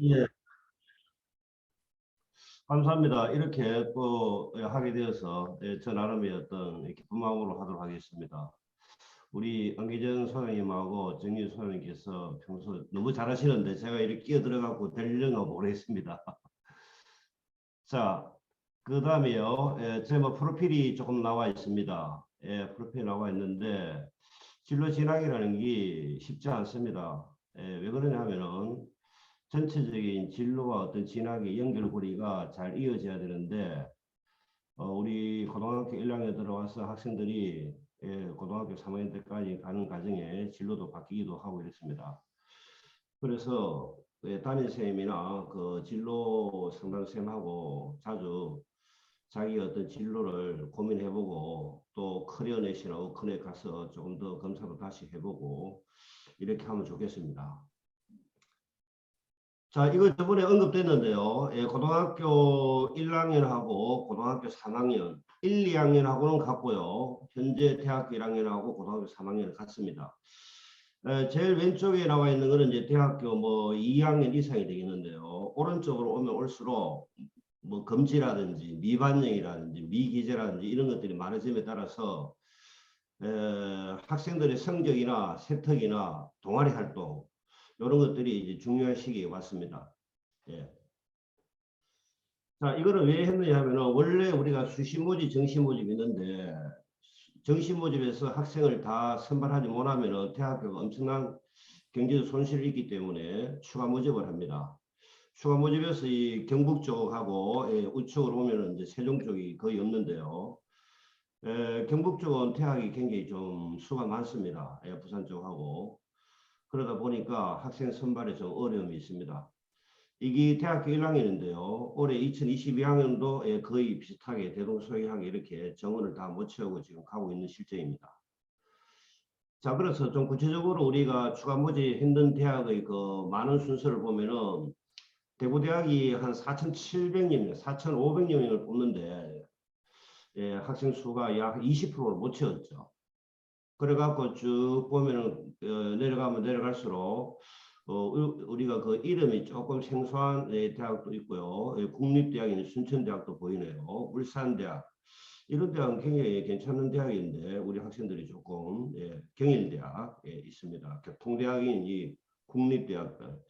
예, 감사합니다. 이렇게 또 하게 되어서 저 나름의 어떤 기쁜 마음으로 하도록 하겠습니다. 우리 안기정 소장님하고 정유 소장님께서 평소 너무 잘하시는데 제가 이렇게 끼어 들어가고 되려나 모르겠습니다. 자, 그 다음에요. 제 뭐 프로필이 조금 나와 있습니다. 프로필 나와 있는데 진로 진학이라는 게 쉽지 않습니다. 왜 그러냐 하면은 전체적인 진로와 어떤 진학의 연결고리가 잘 이어져야 되는데 우리 고등학교 1학년 들어와서 학생들이 고등학교 3학년 때까지 가는 과정에 진로도 바뀌기도 하고 이렇습니다. 그래서 담임선생님이나 그 진로 상담선생님하고 자주 자기 어떤 진로를 고민해보고 또 커리어넷이나 어커넷 가서 조금 더 검사도 다시 해보고 이렇게 하면 좋겠습니다. 자, 이거 저번에 언급됐는데요. 고등학교 1학년하고 고등학교 3학년, 1, 2학년하고는 같고요. 현재 대학교 1학년하고 고등학교 3학년은 같습니다. 제일 왼쪽에 나와 있는 것은 이제 대학교 뭐 2학년 이상이 되겠는데요. 오른쪽으로 오면 올수록 뭐 금지라든지 미반영이라든지 미기재라든지 이런 것들이 많아짐에 따라서 학생들의 성적이나 세특이나 동아리 활동 이런 것들이 이제 중요한 시기에 왔습니다. 예. 자, 이거는 왜 했느냐 하면은 원래 우리가 수시 모집, 정시 모집이 있는데 정시 모집에서 학생을 다 선발하지 못하면은 대학교가 엄청난 경제적 손실이 있기 때문에 추가 모집을 합니다. 추가 모집에서 이 경북 쪽하고 우측으로 오면은 이제 세종 쪽이 거의 없는데요. 경북 쪽은 대학이 굉장히 좀 수가 많습니다. 부산 쪽하고. 그러다 보니까 학생 선발에 좀 어려움이 있습니다. 이게 대학교 1학년인데요. 올해 2022학년도 거의 비슷하게 대동소이하게 이렇게 정원을 다 못 채우고 지금 가고 있는 실정입니다. 자, 그래서 좀 구체적으로 우리가 추가 모집 힘든 대학의 그 많은 순서를 보면은 대구대학이 한 4,700명, 4,500여 명을 뽑는데 학생 수가 약 20%를 못 채웠죠. 그래갖고 쭉 보면은 내려가면 내려갈수록 우리가 그 이름이 조금 생소한 대학도 있고요. 국립대학인 순천대학도 보이네요. 울산대학. 이런 대학은 굉장히 괜찮은 대학인데 우리 학생들이 조금 경일대학 있습니다. 교통대학인 이 국립대학들.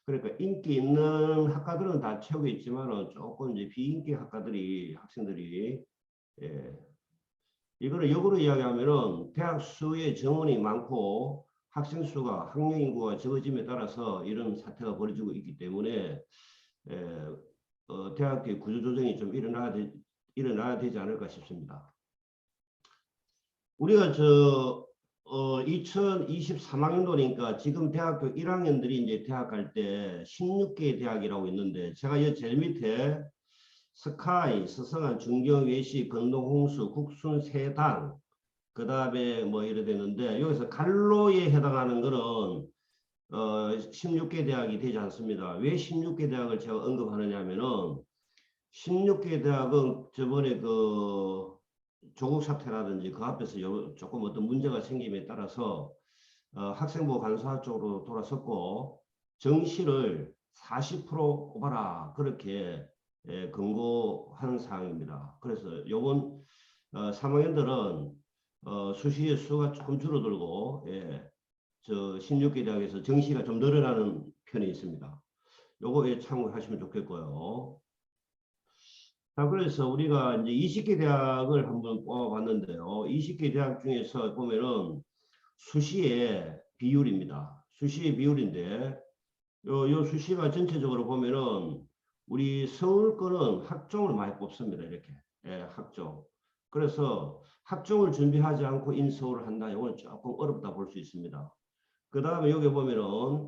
그러니까 인기 있는 학과들은 다 채우고 있지만은 조금 이제 비인기 학과들이 학생들이 이거를 역으로 이야기하면은 대학 수의 정원이 많고 학생 수가 학령 인구가 적어짐에 따라서 이런 사태가 벌어지고 있기 때문에 대학교의 구조 조정이 좀 일어나야 되지 않을까 싶습니다. 우리가 2023학년도니까 지금 대학교 1학년들이 이제 대학 갈 때 16개 대학이라고 있는데 제가 이 제일 밑에 스카이, 서성한, 중경, 외시, 건동, 홍수, 국순, 세당 그 다음에 뭐 이래 되는데 여기서 갈로에 해당하는 거는 16개 대학이 되지 않습니다. 왜 16개 대학을 제가 언급하느냐 하면은 16개 대학은 저번에 그 조국 사태라든지 그 앞에서 조금 어떤 문제가 생김에 따라서 학생부 간사 쪽으로 돌아섰고 정시를 40% 뽑아라 그렇게 권고하는 사항입니다. 그래서 요번 3학년들은 수시의 수가 조금 줄어들고 저 16개 대학에서 정시가 좀 늘어나는 편이 있습니다. 요거에 참고하시면 좋겠고요. 자, 그래서 우리가 이제 20개 대학을 한번 뽑아봤는데요. 20개 대학 중에서 보면은 수시의 비율입니다. 수시의 비율인데 요 수시가 전체적으로 보면은 우리 서울 거는 학종을 많이 뽑습니다. 이렇게 학종. 그래서 학종을 준비하지 않고 인서울을 한다. 이건 조금 어렵다 볼 수 있습니다. 그 다음에 여기 보면은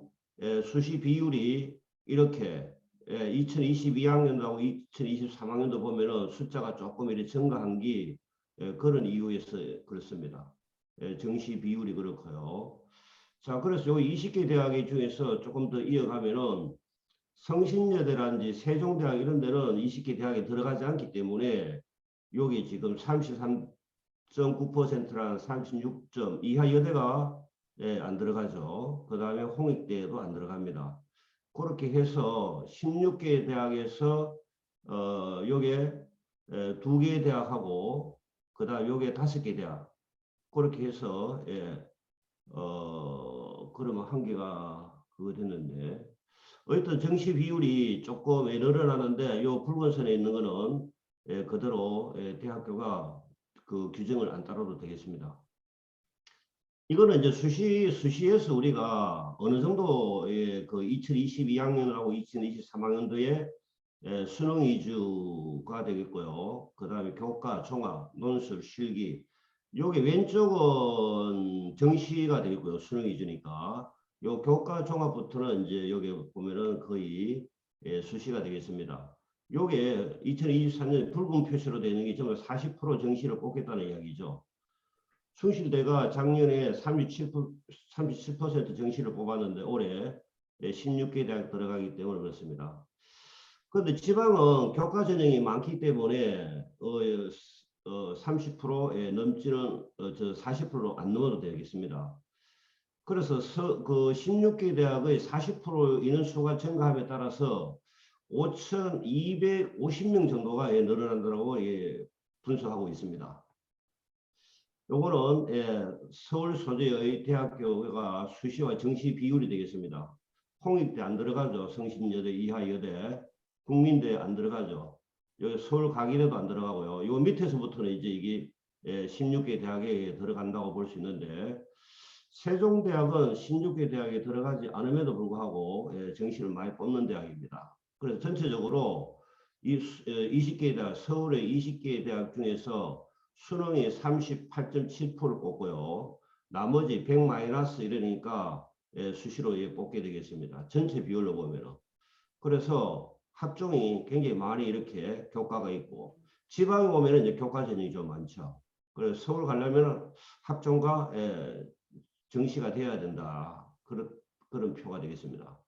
수시 비율이 이렇게 2022학년도하고 2023학년도 보면은 숫자가 조금 이렇게 증가한 게 그런 이유에서 그렇습니다. 정시 비율이 그렇고요. 자, 그래서 요 20개 대학의 중에서 조금 더 이어가면은 성신여대라든지 세종대학 이런 데는 20개 대학에 들어가지 않기 때문에 여기 지금 33.9%란 36점 이하 여대가 안 들어가죠. 그 다음에 홍익대도 안 들어갑니다. 그렇게 해서 16개 대학에서 요게 2개 대학하고 그다음 요게 5개 대학 그렇게 해서 그러면 한 개가 그거 됐는데 어쨌든 정시 비율이 조금 늘어나는데 요 붉은 선에 있는 거는 그대로 대학교가 그 규정을 안 따라도 되겠습니다. 이거는 이제 수시에서 우리가 어느 정도의 그 2022학년하고 2023학년도에 수능 위주가 되겠고요. 그 다음에 교과, 종합, 논술, 실기. 여기 왼쪽은 정시가 되겠고요. 수능 위주니까. 요 교과, 종합부터는 이제 여기 보면은 거의 수시가 되겠습니다. 요게 2023년 붉은 표시로 되는 게 정말 40% 정시를 뽑겠다는 이야기죠. 숭실대가 작년에 37% 정시를 뽑았는데 올해 16개 대학 들어가기 때문에 그렇습니다. 그런데 지방은 교과 전형이 많기 때문에 30%에 넘지는 저 40%로 안 넘어도 되겠습니다. 그래서 그 16개 대학의 40% 인원수가 증가함에 따라서 5,250명 정도가 늘어난다고 분석하고 있습니다. 요거는 서울 소재의 대학교가 수시와 정시 비율이 되겠습니다. 홍익대 안 들어가죠. 성신여대, 이하여대, 국민대 안 들어가죠. 여기 서울 가기대도 안 들어가고요. 요 밑에서부터는 이제 이게 16개 대학에 들어간다고 볼 수 있는데 세종대학은 16개 대학에 들어가지 않음에도 불구하고 정시를 많이 뽑는 대학입니다. 그래서 전체적으로 이 20개 대학, 서울의 20개 대학 중에서 수능이 38.7%를 뽑고요. 나머지 100 마이너스 이러니까 수시로 뽑게 되겠습니다. 전체 비율로 보면은. 그래서 학종이 굉장히 많이 이렇게 교과가 있고 지방에 오면은 이제 교과 전형이 좀 많죠. 그래서 서울 가려면 학종과 정시가 돼야 된다. 그런 표가 되겠습니다.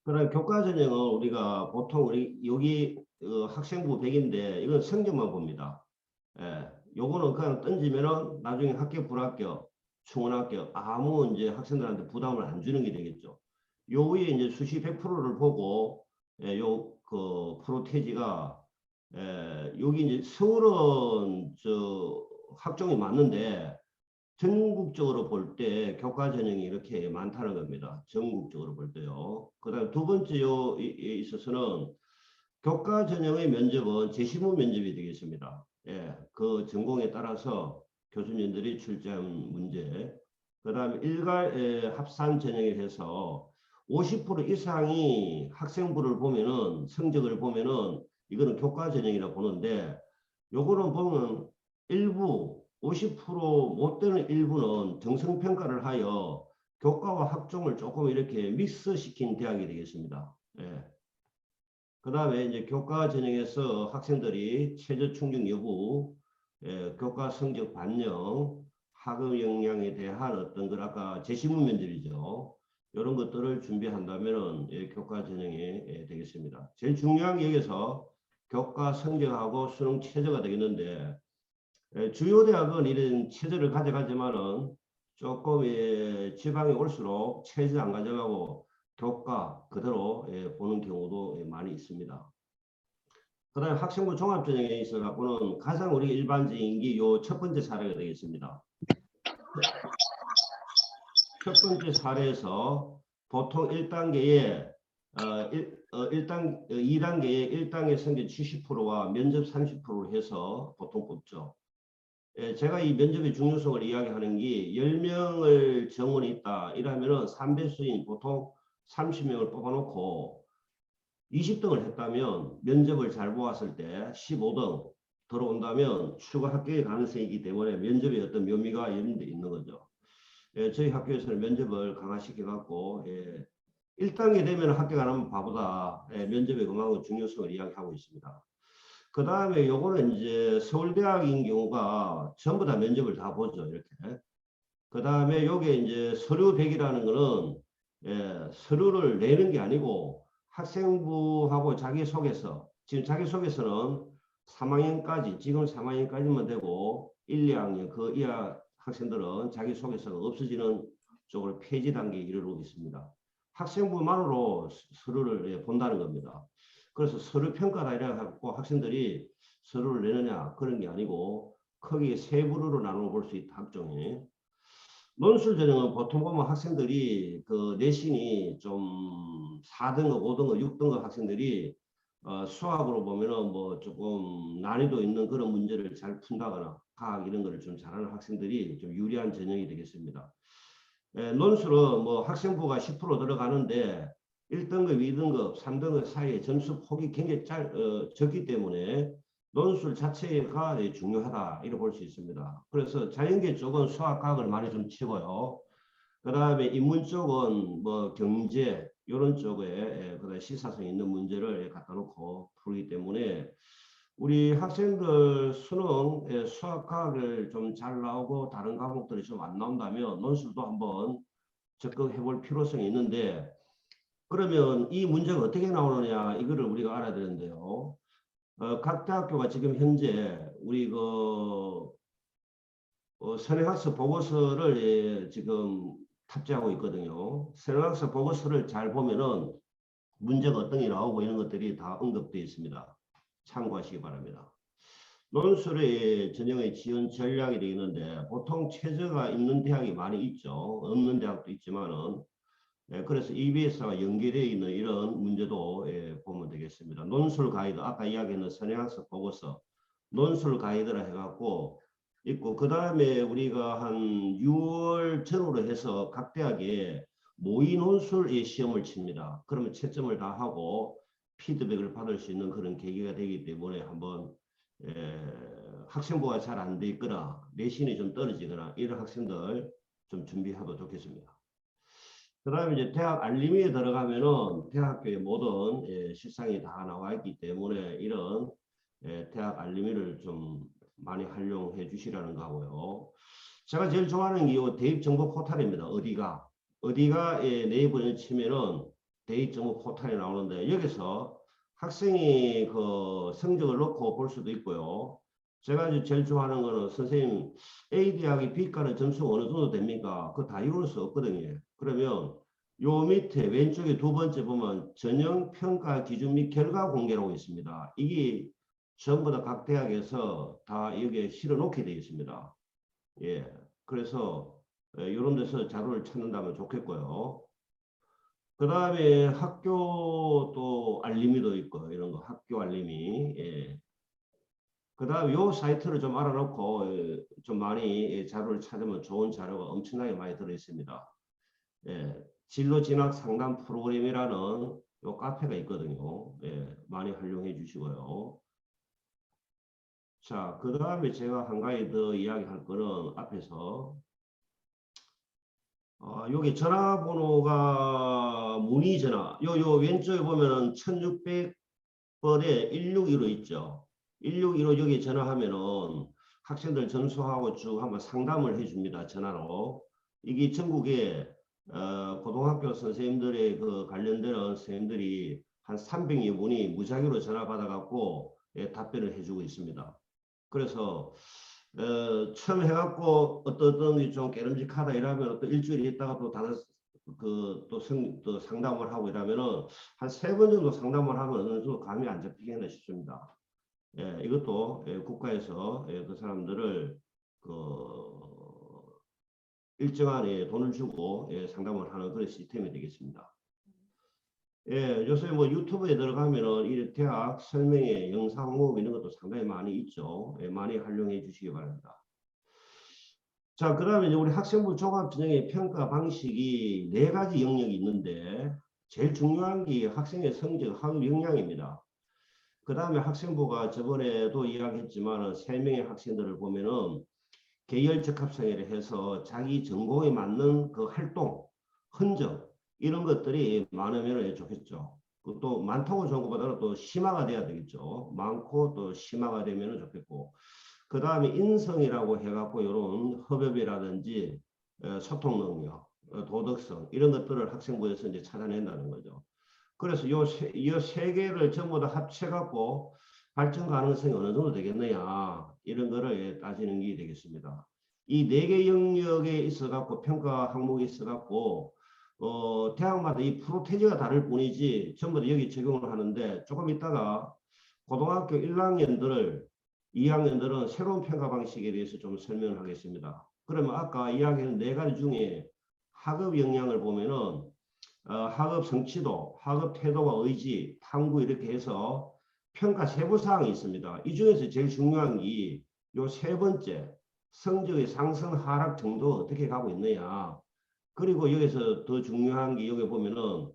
그다음 교과 전형은 우리가 보통 우리 여기 학생부 100인데 이건 성적만 봅니다. 요거는 그냥 던지면은 나중에 합격, 불합격, 충원합격 아무 이제 학생들한테 부담을 안 주는 게 되겠죠. 요 위에 이제 수시 100%를 보고 요 그 프로테지가 여기 이제 서울은 저 학종이 많은데 전국적으로 볼 때 교과 전형이 이렇게 많다는 겁니다. 전국적으로 볼 때요. 그다음 두 번째 있어서는 교과 전형의 면접은 제시문 면접이 되겠습니다. 그 전공에 따라서 교수님들이 출제한 문제. 그다음 일괄 합산 전형에 해서 50% 이상이 학생부를 보면은 성적을 보면은 이거는 교과 전형이라 보는데 요거는 보면 일부 50%못 되는 일부는 정성평가를 하여 교과와 학종을 조금 이렇게 믹스시킨 대학이 되겠습니다. 그 다음에 이제 교과 전형에서 학생들이 최저 충족 여부, 교과 성적 반영, 학업 역량에 대한 어떤 걸 아까 제시문 면접이죠. 이런 것들을 준비한다면은 교과 전형이 되겠습니다. 제일 중요한 게 여기서 교과 성적하고 수능 최저가 되겠는데 주요 대학은 이런 체제를 가져가지만은 조금 지방에 올수록 체제 안 가져가고 교과 그대로 보는 경우도 많이 있습니다. 그 다음에 학생부 종합전형에 있어 갖고는 가장 우리가 일반적인 게 요 첫 번째 사례가 되겠습니다. 첫 번째 사례에서 보통 1단계에 2단계에 1단계 성적 70%와 면접 30%로 해서 보통 뽑죠. 제가 이 면접의 중요성을 이야기하는 게 10명을 정원이 있다. 이러면은 3배수인 보통 30명을 뽑아놓고 20등을 했다면 면접을 잘 보았을 때 15등 들어온다면 추가 합격의 가능성이 있기 때문에 면접에 어떤 묘미가 있는 거죠. 저희 학교에서는 면접을 강화시켜 갖고 1단계 되면 합격 안 하면 바보다. 면접의 그만큼 중요성을 이야기하고 있습니다. 그 다음에 요거는 이제 서울대학인 경우가 전부 다 면접을 다 보죠. 이렇게. 그 다음에 요게 이제 서류 100이라는 거는 서류를 내는 게 아니고 학생부하고 자기소개서, 지금 자기소개서는 3학년까지, 지금 3학년까지만 되고 1, 2학년 그 이하 학생들은 자기소개서가 없어지는 쪽으로 폐지 단계에 이르고 있습니다. 학생부만으로 서류를 본다는 겁니다. 그래서 서류 평가다 이래갖고 학생들이 서류를 내느냐 그런 게 아니고 크게 세 부류로 나눠 볼 수 있다. 학종이. 논술 전형은 보통 보면 학생들이 그 내신이 좀 4등급, 5등급, 6등급 학생들이 수학으로 보면은 뭐 조금 난이도 있는 그런 문제를 잘 푼다거나 과학 이런 거를 좀 잘하는 학생들이 좀 유리한 전형이 되겠습니다. 논술은 뭐 학생부가 10% 들어가는데 1등급, 2등급, 3등급 사이에 점수 폭이 굉장히 적기 때문에 논술 자체가 중요하다 이렇게 볼 수 있습니다. 그래서 자연계 쪽은 수학과학을 많이 좀 치고요. 그 다음에 인문 쪽은 뭐 경제 이런 쪽에 그다음에 시사성 있는 문제를 갖다 놓고 풀기 때문에 우리 학생들 수능 수학과학을 좀 잘 나오고 다른 과목들이 좀 안 나온다면 논술도 한번 적극해 볼 필요성이 있는데 그러면 이 문제가 어떻게 나오느냐 이거를 우리가 알아야 되는데요. 각 대학교가 지금 현재 우리 선행학습 보고서를 지금 탑재하고 있거든요. 선행학습 보고서를 잘 보면은 문제가 어떤 게 나오고 이런 것들이 다 언급되어 있습니다. 참고하시기 바랍니다. 논술의 전형의 지원 전략이 되어 있는데 보통 최저가 있는 대학이 많이 있죠. 없는 대학도 있지만은 그래서 EBS와 연계되어 있는 이런 문제도 보면 되겠습니다. 논술 가이드, 아까 이야기했던 선행학습 보고서, 논술 가이드라 해갖고 있고, 그 다음에 우리가 한 6월 전후로 해서 각 대학에 모의 논술 시험을 칩니다. 그러면 채점을 다 하고 피드백을 받을 수 있는 그런 계기가 되기 때문에 한번 학생부가 잘 안 돼 있거나 내신이 좀 떨어지거나 이런 학생들 좀 준비해도 좋겠습니다. 그 다음에 이제 대학 알림이에 들어가면은 대학교의 모든 실상이 다 나와 있기 때문에 이런 대학 알림이를 좀 많이 활용해 주시라는 거고요. 제가 제일 좋아하는 게 이 대입 정보 포털입니다. 어디가 네이버에 치면은 대입 정보 포털이 나오는데 여기서 학생이 그 성적을 넣고 볼 수도 있고요. 제가 이제 제일 좋아하는 거는 선생님 A 대학이 B과는 점수가 어느 정도 됩니까? 그거 다 이룰 수 없거든요. 그러면 요 밑에 왼쪽에 두 번째 보면 전형 평가 기준 및 결과 공개라고 있습니다. 이게 전부 다 각 대학에서 다 여기에 실어 놓게 되어 있습니다. 예. 그래서 이런 데서 자료를 찾는다면 좋겠고요. 그 다음에 학교 또 알림이도 있고 이런 거 학교 알림이 예. 그 다음 요 사이트를 좀 알아놓고 좀 많이 자료를 찾으면 좋은 자료가 엄청나게 많이 들어 있습니다. 예, 진로 진학 상담 프로그램이라는 요 카페가 있거든요. 예, 많이 활용해 주시고요. 자, 그 다음에 제가 한 가지 더 이야기할 거는 앞에서 여기 전화번호가 문의 전화 요 왼쪽에 보면은 1600번에 161호 있죠. 161호 여기 전화하면은 학생들 전수하고 쭉 한번 상담을 해줍니다. 전화로. 이게 전국에 고등학교 선생님들의 그 관련되는 선생님들이 한 300여 분이 무작위로 전화 받아갖고 답변을 해주고 있습니다. 그래서 처음 해갖고 어떤 게 좀 깨름직하다 이러면 또 일주일 있다가 또 다른 또 상담을 하고 이러면은 한 3번 정도 상담을 하면 어느 정도 감이 안 잡히겠나 싶습니다. 예, 이것도 국가에서 그 사람들을 일정한 돈을 주고 상담을 하는 그런 시스템이 되겠습니다. 예, 요새 뭐 유튜브에 들어가면은 이 대학 설명회, 영상 모음 이런 것도 상당히 많이 있죠. 예, 많이 활용해 주시기 바랍니다. 자, 그 다음에 이제 우리 학생부 종합전형의 평가 방식이 4가지 영역이 있는데 제일 중요한 게 학생의 성적, 학업 역량입니다. 그 다음에 학생부가 저번에도 이야기했지만 3명의 학생들을 보면은 계열 적합성이라 해서 자기 전공에 맞는 그 활동, 흔적 이런 것들이 많으면 좋겠죠. 또 많다고 좋은 것보다는 또 심화가 돼야 되겠죠. 많고 또 심화가 되면 좋겠고. 그 다음에 인성이라고 해갖고 이런 협업이라든지 소통 능력, 도덕성 이런 것들을 학생부에서 이제 찾아낸다는 거죠. 그래서 이 세 개를 전부 다 합쳐갖고 발전 가능성이 어느 정도 되겠느냐 이런 거를 따지는 게 되겠습니다. 이 4개 영역에 있어갖고 평가 항목이 있어갖고 대학마다 이 프로테지가 다를 뿐이지 전부 다 여기 적용을 하는데 조금 있다가 고등학교 1학년들을 2학년들은 새로운 평가 방식에 대해서 좀 설명을 하겠습니다. 그러면 아까 이야기한 네 가지 중에 학업 역량을 보면은 학업 성취도, 학업 태도와 의지, 탐구 이렇게 해서 평가 세부 사항이 있습니다. 이 중에서 제일 중요한 게 요 세 번째 성적의 상승 하락 정도 어떻게 가고 있느냐. 그리고 여기서 더 중요한 게 여기 보면은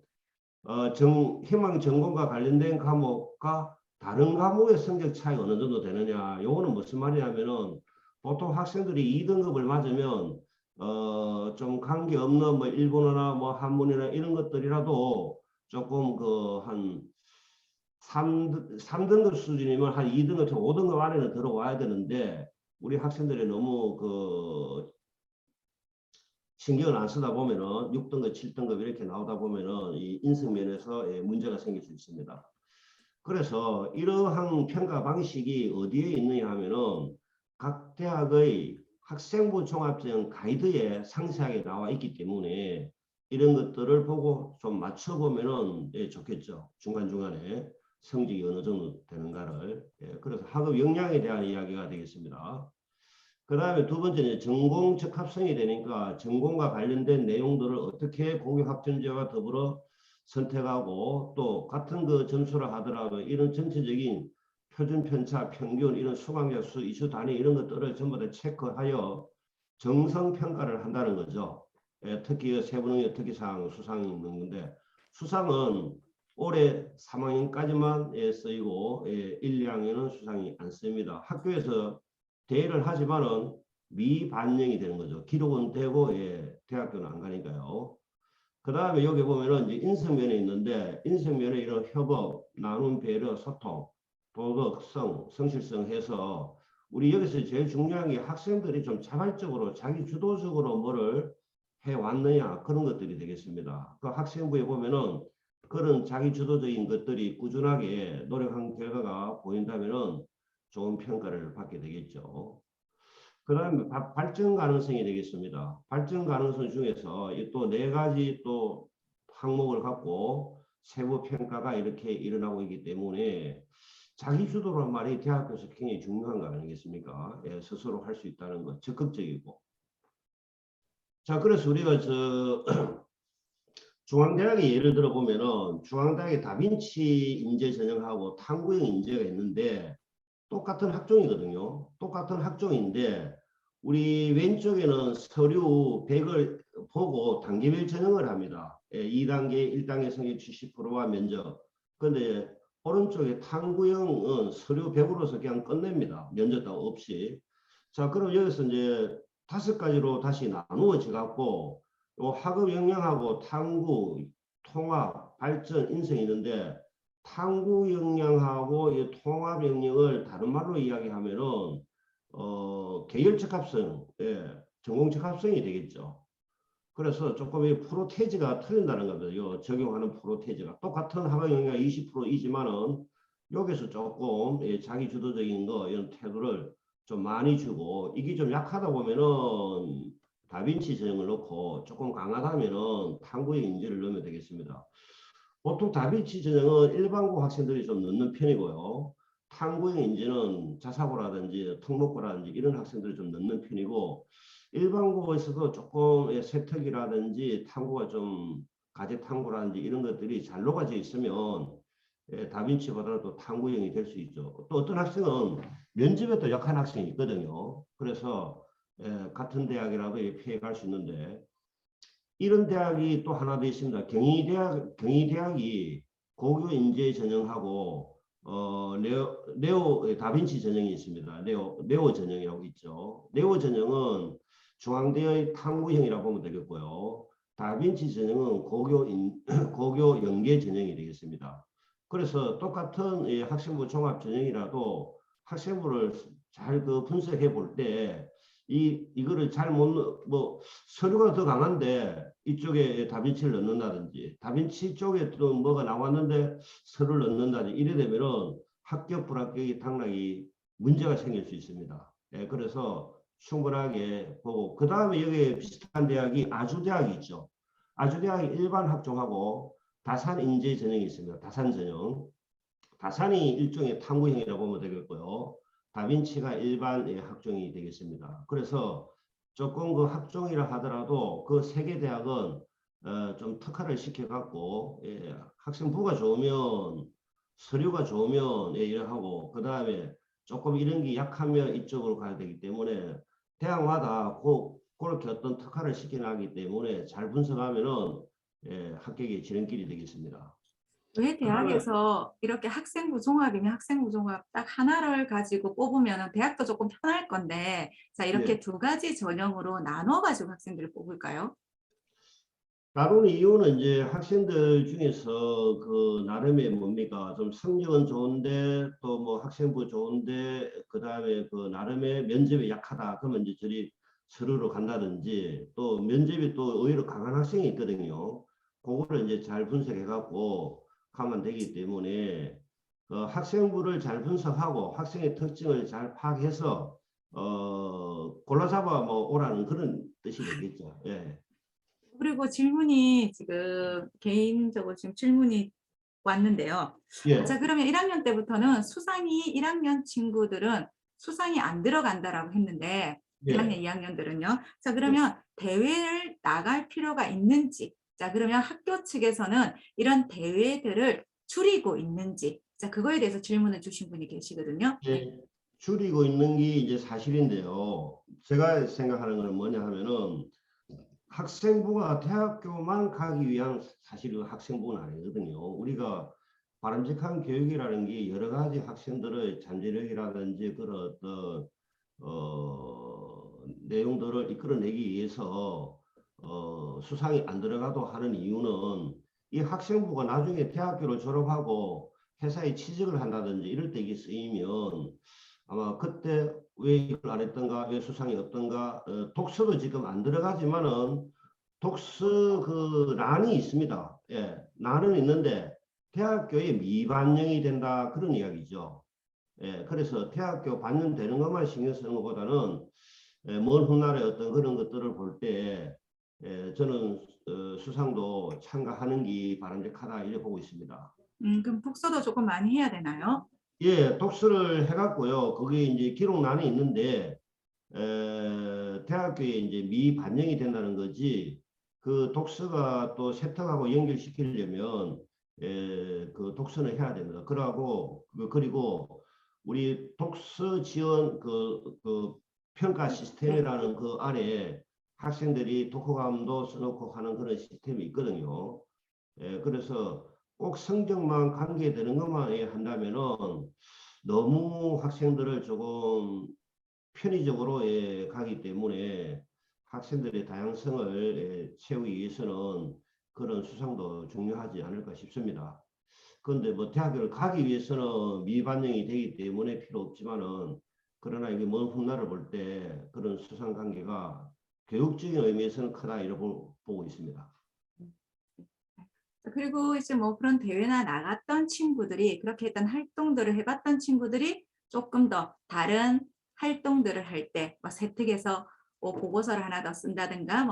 희망 전공과 관련된 과목과 다른 과목의 성적 차이가 어느 정도 되느냐. 요거는 무슨 말이냐면은 보통 학생들이 2등급을 맞으면 좀 관계없는 뭐 일본어나 뭐 한문이나 이런 것들이라도 조금 그 한 3등급 수준이면 한 2등급, 5등급 안에는 들어와야 되는데 우리 학생들이 너무 그 신경을 안 쓰다 보면은 6등급, 7등급 이렇게 나오다 보면은 이 인성면에서 문제가 생길 수 있습니다. 그래서 이러한 평가 방식이 어디에 있느냐 하면은 각 대학의 학생부 종합전 가이드에 상세하게 나와 있기 때문에 이런 것들을 보고 좀 맞춰보면은 좋겠죠. 중간중간에 성적이 어느 정도 되는가를. 그래서 학업 역량에 대한 이야기가 되겠습니다. 그 다음에 두 번째는 전공 적합성이 되니까 전공과 관련된 내용들을 어떻게 고교 학점제와 더불어 선택하고 또 같은 그 점수를 하더라도 이런 전체적인 표준 편차, 평균, 이런 수강자 수, 이수 단위 이런 것들을 전부 다 체크하여 정성 평가를 한다는 거죠. 특히 세부능력 특기사항 수상이 있는 건데 수상은 올해 3학년까지만 쓰이고 1, 2학년은 수상이 안 씁니다. 학교에서 대회를 하지만은 미반영이 되는 거죠. 기록은 되고 대학교는 안 가니까요. 그 다음에 여기 보면은 이제 인성면에 있는데 인성면에 이런 협업, 나눔, 배려, 소통, 도덕성, 성실성 해서 우리 여기서 제일 중요한 게 학생들이 좀 자발적으로 자기 주도적으로 뭐를 해왔느냐 그런 것들이 되겠습니다. 그 학생부에 보면은 그런 자기 주도적인 것들이 꾸준하게 노력한 결과가 보인다면은 좋은 평가를 받게 되겠죠. 그 다음에 발전 가능성이 되겠습니다. 발전 가능성 중에서 또 네 가지 또 항목을 갖고 세부 평가가 이렇게 일어나고 있기 때문에 자기 주도란 말이 대학교에서 굉장히 중요한 거 아니겠습니까? 스스로 할 수 있다는 것, 적극적이고. 자, 그래서 우리가 중앙대학의 예를 들어 보면은 중앙대학의 다빈치 인재 전형하고 탐구형 인재가 있는데 똑같은 학종이거든요. 똑같은 학종인데 우리 왼쪽에는 서류 100을 보고 단계별 전형을 합니다. 2단계, 1단계 성적 70%와 면접. 근데 오른쪽에 탐구형은 서류 100으로서 그냥 끝냅니다. 면접 따위 없이. 자, 그럼 여기서 이제 5가지로 다시 나누어져 갖고 요 학업 역량하고 탐구, 통합, 발전, 인성이 있는데 탐구 역량하고 이 통합 역량을 다른 말로 이야기하면은 계열 적합성, 전공 적합성이 되겠죠. 그래서 조금 이 프로테지가 틀린다는 거죠. 적용하는 프로테지가 똑같은 학업 역량 20%이지만은 여기서 조금 자기 주도적인 거 이런 태도를 좀 많이 주고 이게 좀 약하다 보면은 다빈치 전형을 넣고 조금 강하다면은 탐구의 인재를 넣으면 되겠습니다. 보통 다빈치 전형은 일반고 학생들이 좀 넣는 편이고요. 탐구형 인재는 자사고라든지 특목고라든지 이런 학생들이 좀 넣는 편이고 일반고에서도 조금 세특이라든지 탐구가 좀 가제 탐구라든지 이런 것들이 잘 녹아져 있으면 다빈치보다는 또 탐구형이 될 수 있죠. 또 어떤 학생은 면접에 또 약한 학생이 있거든요. 그래서 같은 대학이라도 피해갈 수 있는데 이런 대학이 또 하나 더 있습니다. 경희대학이 고교 인재 전형하고 네오 다빈치 전형이 있습니다. 네오 전형이라고 있죠. 네오 전형은 중앙대의 탐구형이라고 보면 되겠고요. 다빈치 전형은 고교 연계 전형이 되겠습니다. 그래서 똑같은 학생부 종합 전형이라도 학생부를 잘 그 분석해 볼때 이거를 잘 못, 뭐, 서류가 더 강한데 이쪽에 다빈치를 넣는다든지 다빈치 쪽에 또 뭐가 나왔는데 서류를 넣는다든지 이래 되면은 합격 불합격이 당락이 문제가 생길 수 있습니다. 그래서 충분하게 보고 그 다음에 여기에 비슷한 대학이 아주대학이 있죠. 아주대학이 일반 학종하고 다산 인재 전형이 있습니다. 다산 전형. 다산이 일종의 탐구형이라고 보면 되겠고요. 다빈치가 일반 학종이 되겠습니다. 그래서 조금 그 학종이라 하더라도 그 세 개 대학은 좀 특화를 시켜갖고 학생부가 좋으면 서류가 좋으면 이래하고 그 다음에 조금 이런 게 약하면 이쪽으로 가야 되기 때문에 대학마다 그렇게 어떤 특화를 시켜나가기 때문에 잘 분석하면은 합격의 지름길이 되겠습니다. 왜 그다음에 대학에서 이렇게 학생부 종합이면 학생부 종합 딱 하나를 가지고 뽑으면 대학도 조금 편할 건데, 자, 이렇게 두 가지 전형으로 나눠가지고 학생들을 뽑을까요? 나누는 이유는 이제 학생들 중에서 그 나름의 뭡니까 좀 성적은 좋은데 또 뭐 학생부 좋은데 그 다음에 그 나름의 면접이 약하다 그러면 이제 저리 서류로 간다든지 또 면접이 또 의외로 강한 학생이 있거든요. 그거를 이제 잘 분석해 갖고 가면 되기 때문에 학생부를 잘 분석하고 학생의 특징을 잘 파악해서 골라잡아 뭐 오라는 그런 뜻이 되겠죠. 예. 그리고 질문이 지금 개인적으로 지금 질문이 왔는데요. 자, 예. 그러면 1학년 때부터는 수상이 1학년 친구들은 수상이 안 들어간다라고 했는데 1학년, 예. 2학년들은요. 자, 예. 그러면 대회를 나갈 필요가 있는지, 자, 그러면 학교 측에서는 이런 대회들을 줄이고 있는지, 자, 그거에 대해서 질문을 주신 분이 계시거든요. 네. 예, 줄이고 있는 게 이제 사실인데요. 제가 생각하는 건 뭐냐 하면은 학생부가 대학교만 가기 위한 사실은 학생부는 아니거든요. 우리가 바람직한 교육이라는 게 여러 가지 학생들의 잠재력이라든지 그런 어떤 내용들을 이끌어내기 위해서 수상이 안 들어가도 하는 이유는 이 학생부가 나중에 대학교를 졸업하고 회사에 취직을 한다든지 이럴 때 이게 쓰이면 아마 그때 왜 이걸 안 했던가 왜 수상이 없던가 독서도 지금 안 들어가지만은 독서 그 란이 있습니다. 예, 란은 있는데 대학교에 미반영이 된다 그런 이야기죠. 예, 그래서 대학교 반영되는 것만 신경 쓰는 것보다는 먼 훗날에 어떤 그런 것들을 볼 때 저는 수상도 참가하는 게 바람직하다 이렇게 보고 있습니다. 그럼 독서도 조금 많이 해야 되나요? 예, 독서를 해갖고요. 거기 이제 기록란이 있는데 대학교에 이제 미반영이 된다는 거지. 그 독서가 또 세탁하고 연결시키려면 그 독서는 해야 됩니다. 그리고 우리 독서 지원 그 평가 네. 시스템이라는 그 안에 학생들이 독후감도 써놓고 하는 그런 시스템이 있거든요. 그래서 꼭 성적만 관계되는 것만 한다면은 너무 학생들을 조금 편의적으로 가기 때문에 학생들의 다양성을 채우기 위해서는 그런 수상도 중요하지 않을까 싶습니다. 그런데 뭐 대학교를 가기 위해서는 미반영이 되기 때문에 필요 없지만은 그러나 이게 먼 훗날을 볼 때 그런 수상 관계가 교육적인 의미에서는 크다 이렇게 보고 있습니다. 그리고 이제 뭐 그런 대회나 나갔던 친구들이 그렇게 했던 활동들을 해봤던 친구들이 조금 더 다른 활동들을 할 때 뭐 세특에서 뭐 보고서를 하나 더 쓴다든가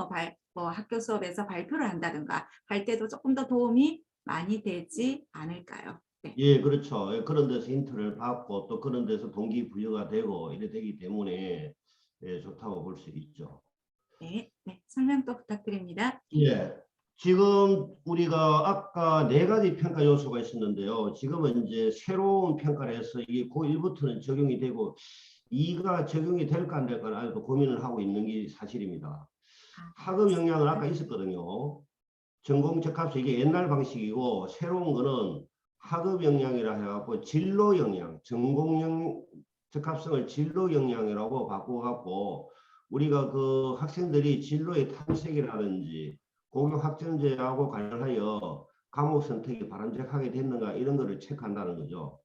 뭐 학교 수업에서 발표를 한다든가 할 때도 조금 더 도움이 많이 되지 않을까요? 네. 예, 그렇죠. 그런 데서 힌트를 받고 또 그런 데서 동기부여가 되고 이래 되기 때문에 좋다고 볼 수 있죠. 네, 네. 설명 또 부탁드립니다. 예. 지금 우리가 아까 네 가지 평가 요소가 있었는데요. 지금은 이제 새로운 평가를 해서 이게 고1부터는 적용이 되고 2가 적용이 될까 안 될까 아직도 고민을 하고 있는 게 사실입니다. 학업 역량은 아까 있었거든요. 전공 적합수 이게 옛날 방식이고 새로운 거는 학업 역량이라 해갖고 진로 역량, 전공 적합성을 진로 역량이라고 바꿔갖고 우리가 그 학생들이 진로의 탐색이라든지 고교 학점제하고 관련하여 과목 선택이 바람직하게 됐는가 이런 거를 체크한다는 거죠.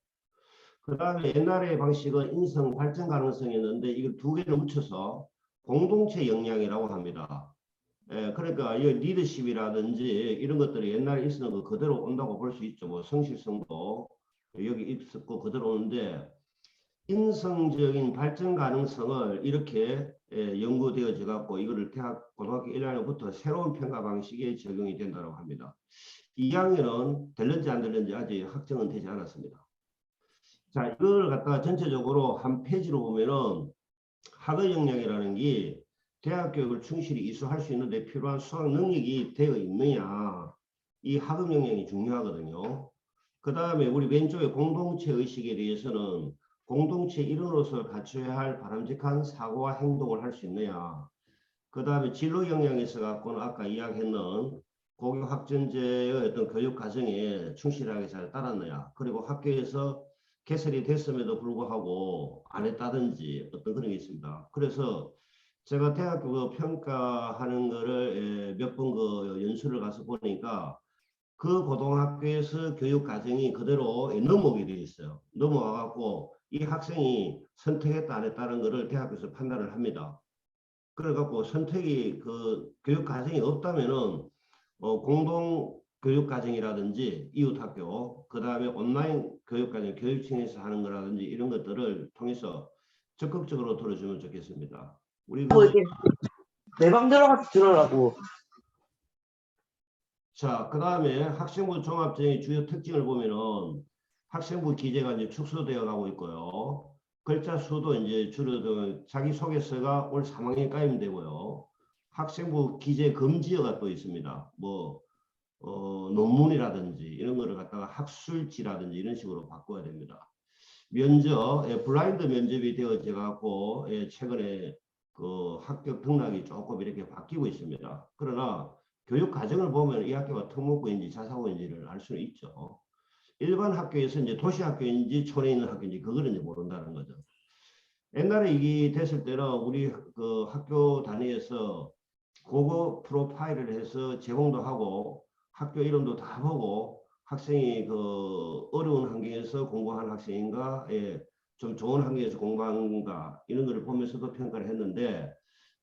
그 다음에 옛날의 방식은 인성 발전 가능성이었는데 이걸 두 개를 묻혀서 공동체 역량이라고 합니다. 그러니까 이 리더십이라든지 이런 것들이 옛날에 있었는 거 그대로 온다고 볼 수 있죠. 뭐 성실성도 여기 있었고 그대로 오는데 인성적인 발전 가능성을 이렇게 연구되어져 갖고 이거를 대학 고등학교 1학년부터 새로운 평가 방식에 적용이 된다고 합니다. 2학년은 될는지 안 될는지 아직 확정은 되지 않았습니다. 자, 이걸 갖다가 전체적으로 한 페이지로 보면은 학업 역량이라는 게 대학 교육을 충실히 이수할 수 있는 데 필요한 수학 능력이 되어 있느냐, 이 학업 역량이 중요하거든요. 그 다음에 우리 왼쪽에 공동체 의식에 대해서는 공동체 일원으로서 갖춰야 할 바람직한 사고와 행동을 할 수 있느냐. 그 다음에 진로 역량에서 갖고는 아까 이야기했는 고교 학전제의 어떤 교육 과정에 충실하게 잘 따랐느냐. 그리고 학교에서 개설이 됐음에도 불구하고 안 했다든지 어떤 그런 게 있습니다. 그래서 제가 대학교 평가하는 거를 몇 번 그 연수를 가서 보니까 그 고등학교에서 교육 과정이 그대로 넘어오게 되어 있어요. 넘어와 갖고 이 학생이 선택했다 안 했다는 것을 대학에서 판단을 합니다. 그래 갖고 선택이 그 교육 과정이 없다면은 공동 교육 과정이라든지 이웃 학교, 그 다음에 온라인 교육 과정, 교육청에서 하는 거라든지 이런 것들을 통해서 적극적으로 들어주면 좋겠습니다. 우리 뭐 이렇게 내 맘대로 가서 들으라고. 자, 그 다음에 학생부 종합전의 주요 특징을 보면은 학생부 기재가 이제 축소되어 가고 있고요. 글자 수도 이제 줄어든 자기소개서가 올 3학년 가임되고요. 학생부 기재 금지어가 또 있습니다. 뭐 논문이라든지 이런 거를 갖다가 학술지라든지 이런 식으로 바꿔야 됩니다. 면접, 블라인드 면접이 되어져 갖고 최근에 그 합격 등락이 조금 이렇게 바뀌고 있습니다. 그러나 교육 과정을 보면 이 학교가 특목고인지 자사고인지를 알 수는 있죠. 일반 학교에서 이제 도시학교인지 촌에 있는 학교인지 그거는 이제 모른다는 거죠. 옛날에 이게 됐을 때는 우리 그 학교 단위에서 고거 프로파일을 해서 제공도 하고 학교 이름도 다 보고 학생이 그 어려운 환경에서 공부한 학생인가, 좀 좋은 환경에서 공부한가 이런 거를 보면서도 평가를 했는데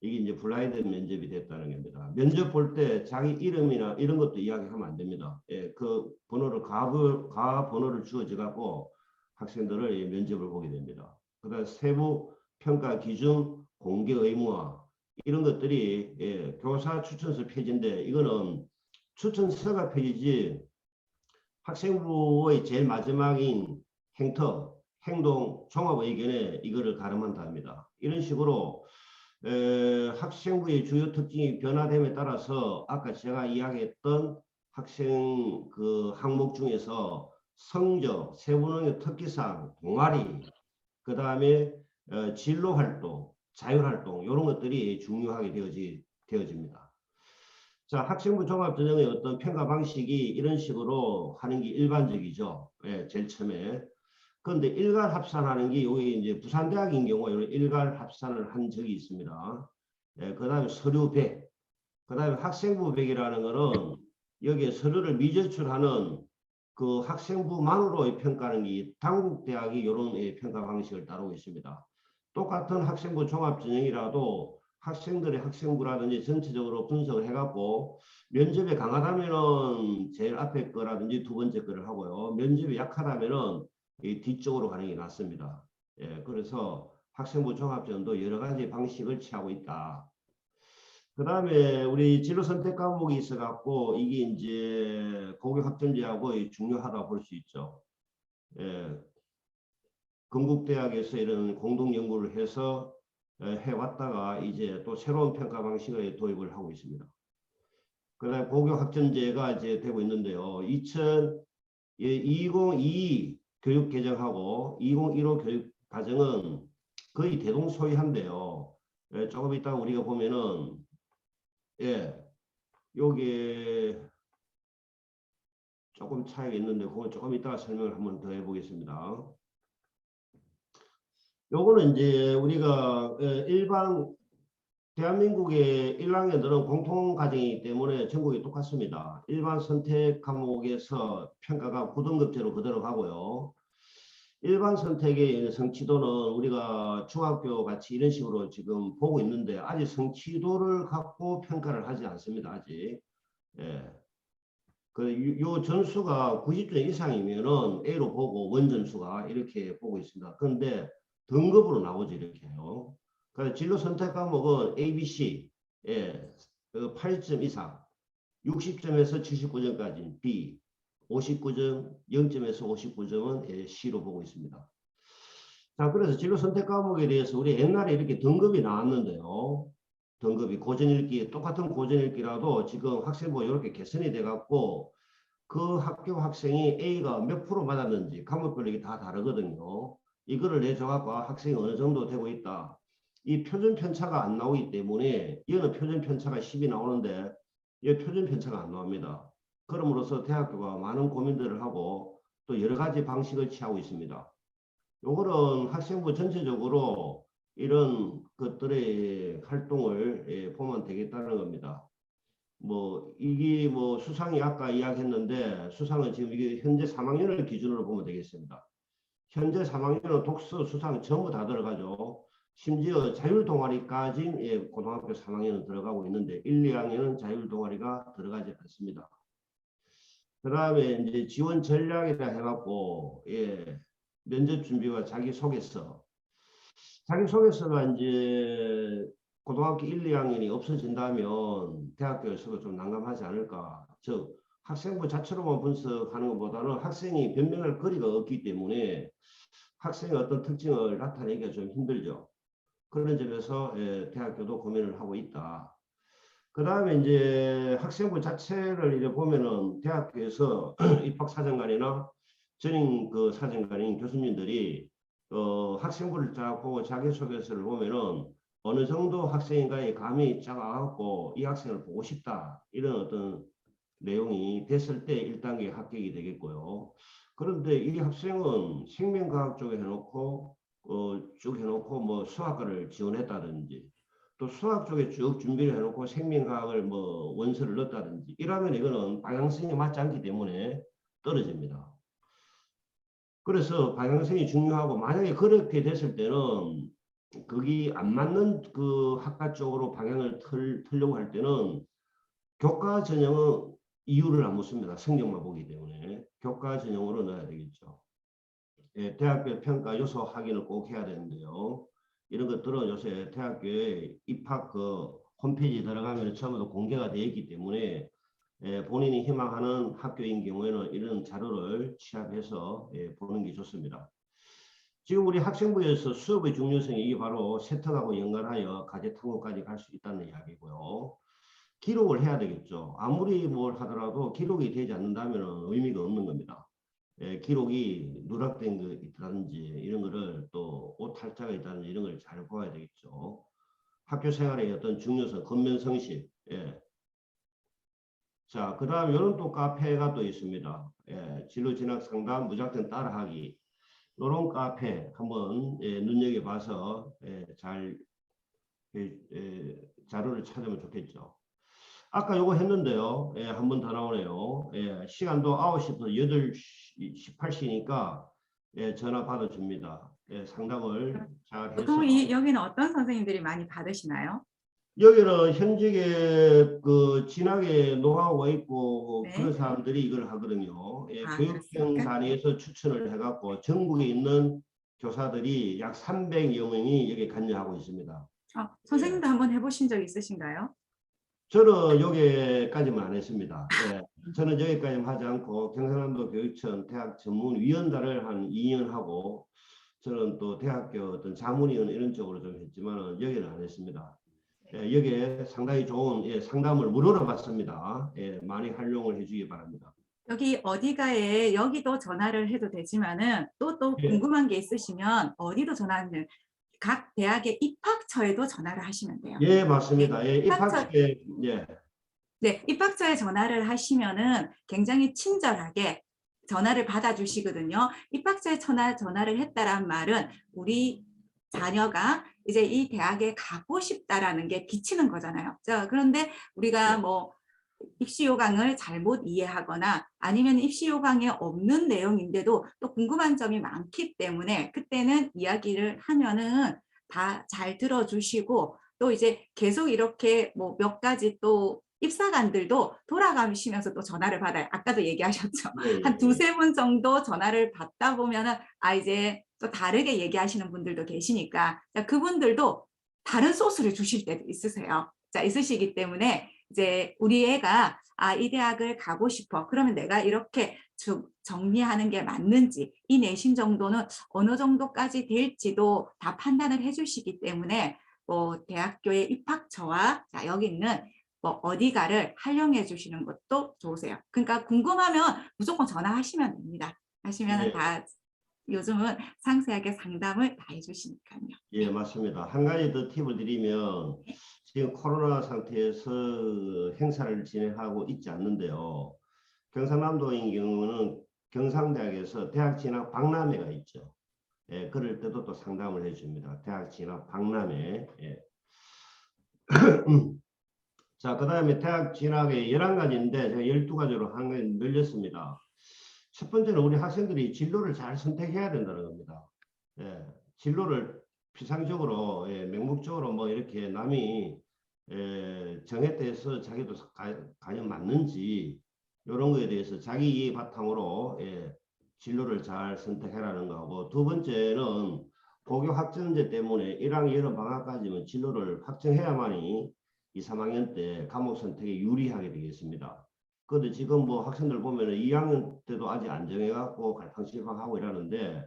이게 이제 블라인드 면접이 됐다는 겁니다. 면접 볼 때 자기 이름이나 이런 것도 이야기하면 안 됩니다. 그 번호를 가 번호를 주어져 갖고 학생들을 면접을 보게 됩니다. 그다음 세부 평가 기준, 공개 의무화 이런 것들이 교사 추천서 페이지인데 이거는 추천서가 페이지 학생부의 제일 마지막인 행터, 행동 종합 의견에 이거를 가름한다 합니다. 이런 식으로 학생부의 주요 특징이 변화됨에 따라서 아까 제가 이야기했던 학생 그 항목 중에서 성적, 세부능력 특기사항, 동아리, 그 다음에 진로활동, 자율활동 이런 것들이 중요하게 되어집니다. 자, 학생부 종합전형의 어떤 평가 방식이 이런 식으로 하는 게 일반적이죠. 제일 처음에. 그런데 일괄 합산하는 게 여기 이제 부산대학인 경우 이런 일괄 합산을 한 적이 있습니다. 그 다음에 서류 100, 그 다음에 학생부 100이라는 거는 여기에 서류를 미제출하는 그 학생부만으로 평가하는 게 당국대학이 이런 평가 방식을 따르고 있습니다. 똑같은 학생부 종합전형이라도 학생들의 학생부라든지 전체적으로 분석을 해갖고 면접에 강하다면은 제일 앞에 거라든지 두 번째 거를 하고요. 면접이 약하다면은 이 뒤쪽으로 가는 게 낫습니다. 그래서 학생부 종합전형도 여러 가지 방식을 취하고 있다. 그 다음에 우리 진로 선택 과목이 있어갖고 이게 이제 고교 학점제하고 중요하다고 볼 수 있죠. 건국대학에서 이런 공동 연구를 해서 해왔다가 이제 또 새로운 평가 방식을 도입을 하고 있습니다. 그 다음에 고교 학점제가 이제 되고 있는데요. 2022 교육 개정하고 2015 교육 과정은 거의 대동소이한데요. 조금 이따 우리가 보면은 요게 조금 차이가 있는데 그건 조금 이따가 설명을 한번 더 해보겠습니다. 요거는 이제 우리가 일반 대한민국의 1학년들은 공통 과정이기 때문에 전국이 똑같습니다. 일반 선택 과목에서 평가가 9등급제로 그대로 가고요. 일반 선택의 성취도는 우리가 중학교 같이 이런 식으로 지금 보고 있는데 아직 성취도를 갖고 평가를 하지 않습니다. 아직. 요 전수가 90점 이상이면은 A로 보고 원전수가 이렇게 보고 있습니다. 그런데 등급으로 나오죠. 이렇게요. 그래서 진로 선택 과목은 ABC, 예, 8점 이상, 60점에서 79점까지 B, 59점, 0점에서 59점은 C로 보고 있습니다. 자, 그래서 진로 선택 과목에 대해서 우리 옛날에 이렇게 등급이 나왔는데요. 등급이 고전 읽기, 똑같은 고전 읽기라도 지금 학생부 이렇게 개선이 돼갖고 그 학교 학생이 A가 몇 프로 받았는지 과목별로 이게 다 다르거든요. 이거를 내줘갖고 학생이 어느 정도 되고 있다. 이 표준 편차가 안 나오기 때문에 이거는 표준 편차가 10이 나오는데 이 표준 편차가 안 나옵니다. 그럼으로써 대학교가 많은 고민들을 하고 또 여러 가지 방식을 취하고 있습니다. 요거는 학생부 전체적으로 이런 것들의 활동을 보면 되겠다는 겁니다. 뭐 이게 뭐 수상이 아까 이야기했는데 수상은 지금 이게 현재 3학년을 기준으로 보면 되겠습니다. 현재 3학년은 독서 수상 전부 다 들어가죠. 심지어 자율 동아리까지 고등학교 3학년은 들어가고 있는데 1, 2학년은 자율 동아리가 들어가지 않습니다. 그 다음에 이제 지원 전략이라 해갖고 면접 준비와 자기소개서. 자기소개서가 이제 고등학교 1, 2학년이 없어진다면 대학교에서도 좀 난감하지 않을까. 즉 학생부 자체로만 분석하는 것보다는 학생이 변명할 거리가 없기 때문에 학생의 어떤 특징을 나타내기가 좀 힘들죠. 그런 점에서 대학교도 고민을 하고 있다. 그 다음에 이제 학생부 자체를 이제 보면은 대학교에서 입학사정관이나 전임 그 사정관인 교수님들이 학생부를 쫙 보고 자기소개서를 보면은 어느 정도 학생인가의 감이 작아갖고 이 학생을 보고 싶다 이런 어떤 내용이 됐을 때 1단계 합격이 되겠고요. 그런데 이 학생은 생명과학 쪽에 해놓고 쭉 해놓고 뭐 수학과를 지원했다든지 또 수학 쪽에 쭉 준비를 해놓고 생명과학을 뭐 원서를 넣었다든지 이러면 이거는 방향성이 맞지 않기 때문에 떨어집니다. 그래서 방향성이 중요하고 만약에 그렇게 됐을 때는 그게 안 맞는 그 학과 쪽으로 방향을 틀려고 할 때는 교과 전형은 이유를 안 묻습니다. 성적만 보기 때문에 교과 전형으로 넣어야 되겠죠. 대학교 평가 요소 확인을 꼭 해야 되는데요. 이런 것들은 요새 대학교에 입학 그 홈페이지 들어가면 처음부터 공개가 되어 있기 때문에 본인이 희망하는 학교인 경우에는 이런 자료를 취합해서 보는 게 좋습니다. 지금 우리 학생부에서 수업의 중요성이 이게 바로 세특하고 연관하여 과제 탐구까지 갈 수 있다는 이야기고요. 기록을 해야 되겠죠. 아무리 뭘 하더라도 기록이 되지 않는다면 의미가 없는 겁니다. 기록이 누락된 거 있다든지 이런 거를 또 옷 탈자가 있다든지 이런 걸 잘 봐야 되겠죠. 학교 생활의 어떤 중요성, 근면성실. 자, 그 다음 이런 또 카페가 또 있습니다. 진로 진학 상담 무작정 따라하기. 이런 카페 한번 눈여겨봐서 잘 자료를 찾으면 좋겠죠. 아까 요거 했는데요. 한 번 더 나오네요. 시간도 9시부터 8시, 18시니까 전화 받아줍니다. 상담을 잘 해서. 보통 여기는 어떤 선생님들이 많이 받으시나요? 여기는 현직에 그 진학에 노하우가 있고 네. 그런 사람들이 이걸 하거든요. 교육청 그렇습니까? 단위에서 추천을 해갖고 전국에 있는 교사들이 약 300여 명이 여기 관여하고 있습니다. 선생님도 한번 해보신 적 있으신가요? 저는 여기까지만 안 했습니다. 저는 여기까지만 하지 않고 경상남도 교육청 대학 전문위원단을 한 2년 하고 저는 또 대학교 어떤 자문위원 이런 쪽으로 좀 했지만 여기는 안 했습니다. 여기에 상당히 좋은 상담을 무료로 받습니다. 많이 활용을 해주기 바랍니다. 여기 어디가에 여기도 전화를 해도 되지만은 또 궁금한 게 있으시면 어디도 전화는 각 대학의 입학처에도 전화를 하시면 돼요. 예, 맞습니다. 입학처에 네, 입학처에 전화를 하시면은 굉장히 친절하게 전화를 받아주시거든요. 입학처에 전화를 했다란 말은 우리 자녀가 이제 이 대학에 가고 싶다라는 게 비치는 거잖아요. 자, 그런데 우리가 뭐 입시 요강을 잘못 이해하거나 아니면 입시 요강에 없는 내용인데도 또 궁금한 점이 많기 때문에 그때는 이야기를 하면은 다 잘 들어주시고 또 이제 계속 이렇게 뭐 몇 가지 또 입사관들도 돌아가시면서 또 전화를 받아요. 아까도 얘기하셨죠. 한 두세 번 정도 전화를 받다 보면은 이제 또 다르게 얘기하시는 분들도 계시니까 그분들도 다른 소스를 주실 때도 있으세요. 자, 있으시기 때문에 이제 우리 애가 이 대학을 가고 싶어. 그러면 내가 이렇게 정리하는 게 맞는지, 이 내신 정도는 어느 정도까지 될지도 다 판단을 해주시기 때문에 대학교의 입학처와 자, 여기 있는 어디가를 활용해 주시는 것도 좋으세요. 그러니까 궁금하면 무조건 전화하시면 됩니다. 하시면 예. 다 요즘은 상세하게 상담을 다 해주시니까요. 예, 맞습니다. 한 가지 더 팁을 드리면 지금 코로나 상태에서 행사를 진행하고 있지 않는데요. 경상남도인 경우는 경상대학에서 대학 진학 박람회가 있죠. 예, 그럴 때도 또 상담을 해줍니다. 대학 진학 박람회. 예. 자, 그 다음에 대학 진학에 11가지인데 제가 12가지로 한 가지 늘렸습니다. 첫 번째는 우리 학생들이 진로를 잘 선택해야 된다는 겁니다. 예, 진로를 피상적으로, 예, 맹목적으로 뭐 이렇게 남이 정했다 해서 자기도 과연 맞는지 이런 거에 대해서 자기 이해 바탕으로, 예, 진로를 잘 선택해라는 거고, 두 번째는 고교 확정제 때문에 1학년 여름 방학까지는 진로를 확정해야만이 2, 3학년 때 과목 선택에 유리하게 되겠습니다. 그런데 지금 뭐 학생들 보면은 2학년 때도 아직 안 정해갖고 갈팡질팡하고 이러는데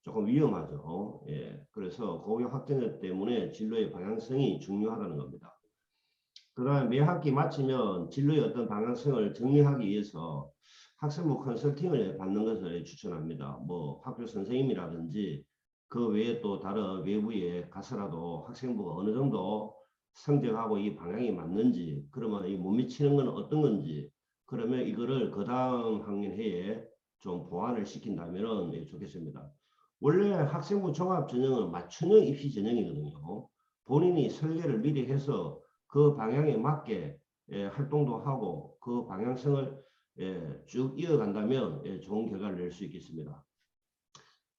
조금 위험하죠. 예, 그래서 고교 확정제 때문에 진로의 방향성이 중요하다는 겁니다. 그다음에 매 학기 마치면 진로의 어떤 방향성을 정리하기 위해서 학생부 컨설팅을 받는 것을 추천합니다. 뭐 학교 선생님이라든지 그 외에 또 다른 외부에 가서라도 학생부가 어느 정도 성적하고 이 방향이 맞는지, 그러면 이 못 미치는 건 어떤 건지, 그러면 이거를 그 다음 학년 해에 좀 보완을 시킨다면 좋겠습니다. 원래 학생부 종합 전형은 맞춤형 입시 전형이거든요. 본인이 설계를 미리 해서 그 방향에 맞게 활동도 하고 그 방향성을 쭉 이어간다면 좋은 결과를 낼 수 있겠습니다.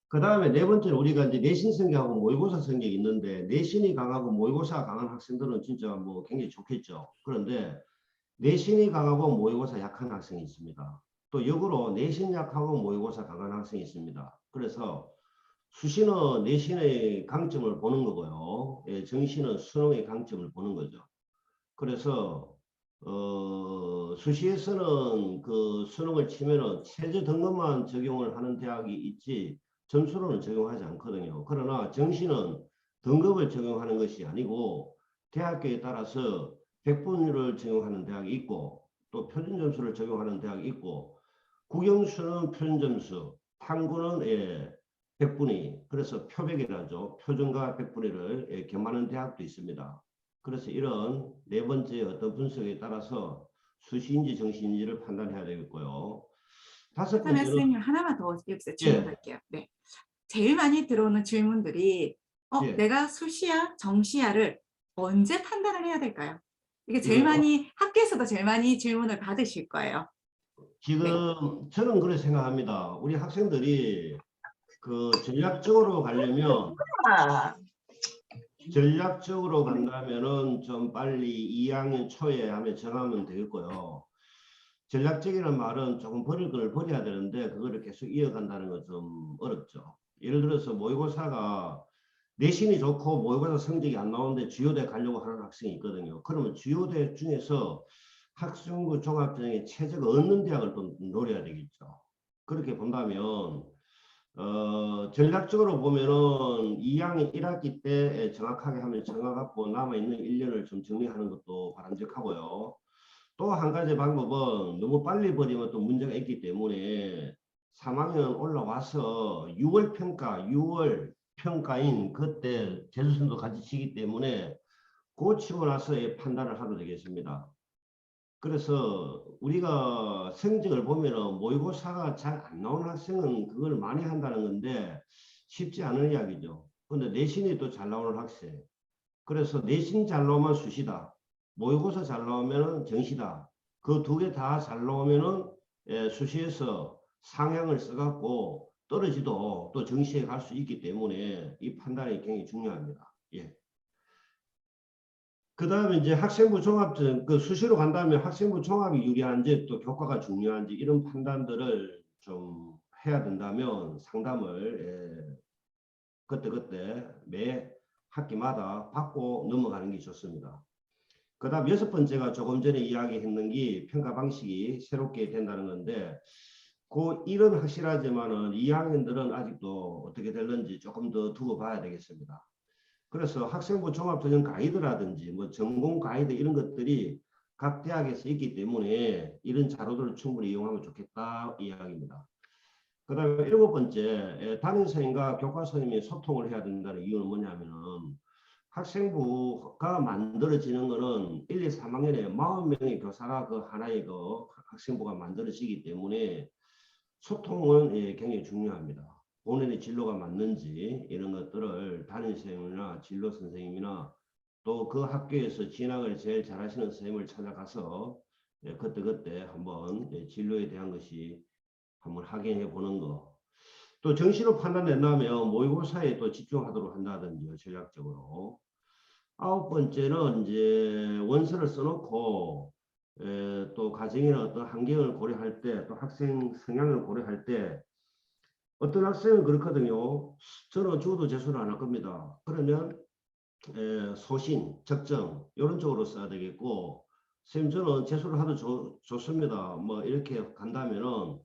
그 다음에 네 번째는 우리가 이제 내신 성적하고 모의고사 성적이 있는데, 내신이 강하고 모의고사가 강한 학생들은 진짜 뭐 굉장히 좋겠죠. 그런데 내신이 강하고 모의고사 약한 학생이 있습니다. 또 역으로 내신 약하고 모의고사 강한 학생이 있습니다. 그래서 수시는 내신의 강점을 보는 거고요. 정시는 수능의 강점을 보는 거죠. 그래서 수시에서는 그 수능을 치면은 최저 등급만 적용을 하는 대학이 있지 점수로는 적용하지 않거든요. 그러나 정시는 등급을 적용하는 것이 아니고 대학교에 따라서 백분율을 적용하는 대학이 있고 또 표준 점수를 적용하는 대학이 있고, 국영수는 표준 점수, 탐구는 백분위, 그래서 표백이라죠. 표준과 백분위를 겸하는 대학도 있습니다. 그래서 이런 네 번째 어떤 분석에 따라서 수시인지 정시인지를 판단해야 되겠고요. 다섯 그다음에 번째는, 선생님 하나만 더 여기서 예, 질문할게요. 네. 제일 많이 들어오는 질문들이 예, 내가 수시야, 정시야를 언제 판단을 해야 될까요? 이게 제일 이거요. 많이 학교에서도 제일 많이 질문을 받으실 거예요. 지금 네. 저는 그렇게 생각합니다. 우리 학생들이 그 전략적으로 가려면, 전략적으로 간다면은 좀 빨리 2학년 초에 하면 정하면 되겠고요. 전략적이라는 말은 조금 버릴 걸 버려야 되는데 그거를 계속 이어간다는 건 좀 어렵죠. 예를 들어서 모의고사가 내신이 좋고 모의고사 성적이 안 나오는데 주요대 가려고 하는 학생이 있거든요. 그러면 주요대 중에서 학생부 종합전형에 최저가 얻는 대학을 또 노려야 되겠죠. 그렇게 본다면 전략적으로 보면은 2학년 1학기 때 정확하게 하면 정확하고 남아있는 1년을 좀 정리하는 것도 바람직하고요. 또 한 가지 방법은 너무 빨리 버리면 또 문제가 있기 때문에 3학년 올라와서 6월 평가인 그때 재수생도 같이 치기 때문에 그 치고 나서의 판단을 하도 되겠습니다. 그래서 우리가 성적을 보면은 모의고사가 잘 안 나오는 학생은 그걸 많이 한다는 건데 쉽지 않은 이야기죠. 근데 내신이 또 잘 나오는 학생, 그래서 내신 잘 나오면 수시다, 모의고사 잘 나오면 정시다. 그 두 개 다 잘 나오면은 수시에서 상향을 써갖고 떨어지도 또 정시에 갈 수 있기 때문에 이 판단이 굉장히 중요합니다. 예. 그 다음에 이제 학생부 종합전, 그 수시로 간다면 학생부 종합이 유리한지 또 교과가 중요한지 이런 판단들을 좀 해야 된다면 상담을 그때그때 매 학기마다 받고 넘어가는 게 좋습니다. 그 다음 6번째가 조금 전에 이야기했는 게 평가 방식이 새롭게 된다는 건데 그 일은 확실하지만은 2학년들은 아직도 어떻게 될는지 조금 더 두고 봐야 되겠습니다. 그래서 학생부 종합전형 가이드라든지 뭐 전공 가이드 이런 것들이 각 대학에서 있기 때문에 이런 자료들을 충분히 이용하면 좋겠다 이야기입니다. 그 다음에 7번째, 담임선생님과 교과선생님이 소통을 해야 된다는 이유는 뭐냐면은 학생부가 만들어지는 거는 1, 2, 3학년에 40명의 교사가 그 하나의 그 학생부가 만들어지기 때문에 소통은 굉장히 중요합니다. 본인의 진로가 맞는지 이런 것들을 담임선생님이나 진로 선생님이나 또 그 학교에서 진학을 제일 잘하시는 선생님을 찾아가서 그때그때 한번 진로에 대한 것이 한번 확인해 보는 거. 또 정시로 판단된다면 모의고사에 또 집중하도록 한다든지 전략적으로. 9번째는 이제 원서를 써놓고 또 가정이나 어떤 환경을 고려할 때 또 학생 성향을 고려할 때 어떤 학생은 그렇거든요. 저는 죽어도 재수를 안 할 겁니다. 그러면 소신, 적정 이런 쪽으로 써야 되겠고 선생님 저는 재수를 하도 좋습니다. 뭐 이렇게 간다면은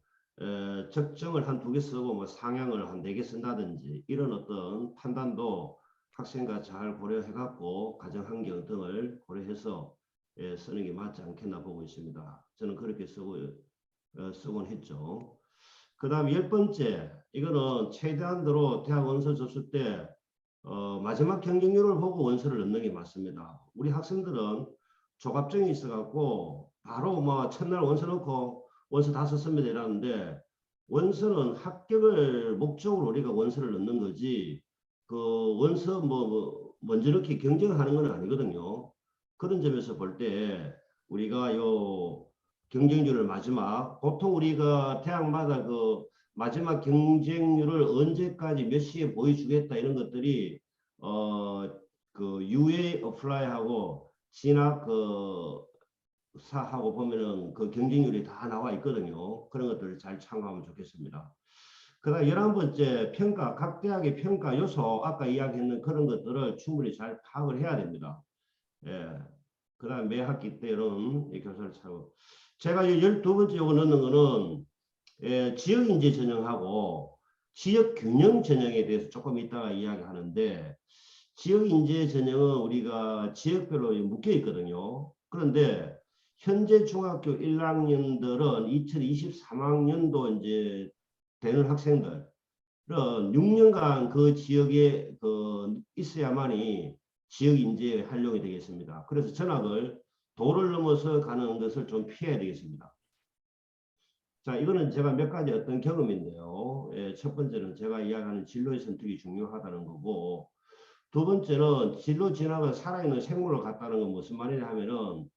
적정을 한 2개 쓰고 뭐 상향을 한 4개 쓴다든지 이런 어떤 판단도 학생과 잘 고려해 갖고 가정 환경 등을 고려해서 쓰는 게 맞지 않겠나 보고 있습니다. 저는 그렇게 쓰곤 했죠. 그 다음 10번째 이거는 최대한도로 대학 원서 줬을 때 마지막 경쟁률을 보고 원서를 넣는 게 맞습니다. 우리 학생들은 조갑증이 있어갖고 바로 뭐 첫날 원서 넣고 원서 다 썼습니다 이러는데 원서는 합격을 목적으로 우리가 원서를 넣는 거지 그 원서 뭐 먼저 넣기 경쟁하는 건 아니거든요. 그런 점에서 볼 때 우리가 요 경쟁률을 마지막 보통 우리가 대학마다 그 마지막 경쟁률을 언제까지 몇 시에 보여주겠다 이런 것들이 그 UA 어플라이하고 진학 그 사하고 보면은 그 경쟁률이 다 나와 있거든요. 그런 것들을 잘 참고하면 좋겠습니다. 그다음 11번째 평가 각 대학의 평가 요소 아까 이야기했는 그런 것들을 충분히 잘 파악을 해야 됩니다. 예. 그다음 매 학기 때는 교사를 차고 제가 12번째 요거 넣는 거는 지역인재 전형하고 지역균형 전형에 대해서 조금 이따가 이야기하는데 지역인재 전형은 우리가 지역별로 묶여 있거든요. 그런데 현재 중학교 1학년들은 2023학년도 이제 되는 학생들은 6년간 그 지역에 있어야만이 지역인재 활용이 되겠습니다. 그래서 전학을 도를 넘어서 가는 것을 좀 피해야 되겠습니다. 자, 이거는 제가 몇 가지 어떤 경험인데요. 첫 번째는 제가 이야기하는 진로의 선택이 중요하다는 거고, 두 번째는 진로 진학은 살아있는 생물을 갖다는 건 무슨 말이냐 하면은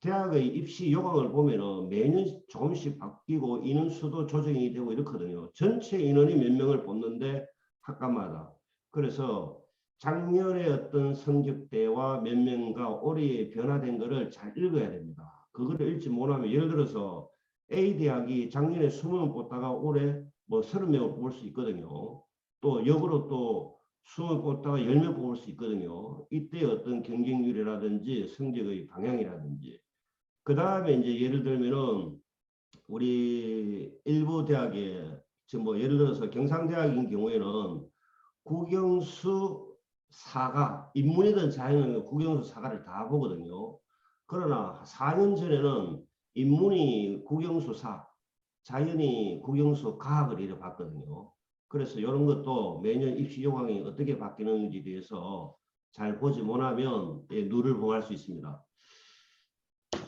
대학의 입시 요강을 보면은 매년 조금씩 바뀌고 인원수도 조정이 되고 이렇거든요. 전체 인원이 몇 명을 뽑는데 학과마다. 그래서 작년에 어떤 성적대와 몇 명과 올해 변화된 거를 잘 읽어야 됩니다. 그거를 읽지 못하면 예를 들어서 A 대학이 작년에 20명 뽑다가 올해 뭐 30명을 뽑을 수 있거든요. 또 역으로 또 20명 뽑다가 10명 뽑을 수 있거든요. 이때 어떤 경쟁률이라든지 성적의 방향이라든지 그 다음에 이제 예를 들면은 우리 일부 대학에 지금 뭐 예를 들어서 경상대학인 경우에는 국영수 사가 인문이든 자연이든 국영수 사가를 다 보거든요. 그러나 4년 전에는 인문이 국영수 사 자연이 국영수 가학을 이래 봤거든요. 그래서 이런 것도 매년 입시 요강이 어떻게 바뀌는지에 대해서 잘 보지 못하면 눈을 봉할 수 있습니다.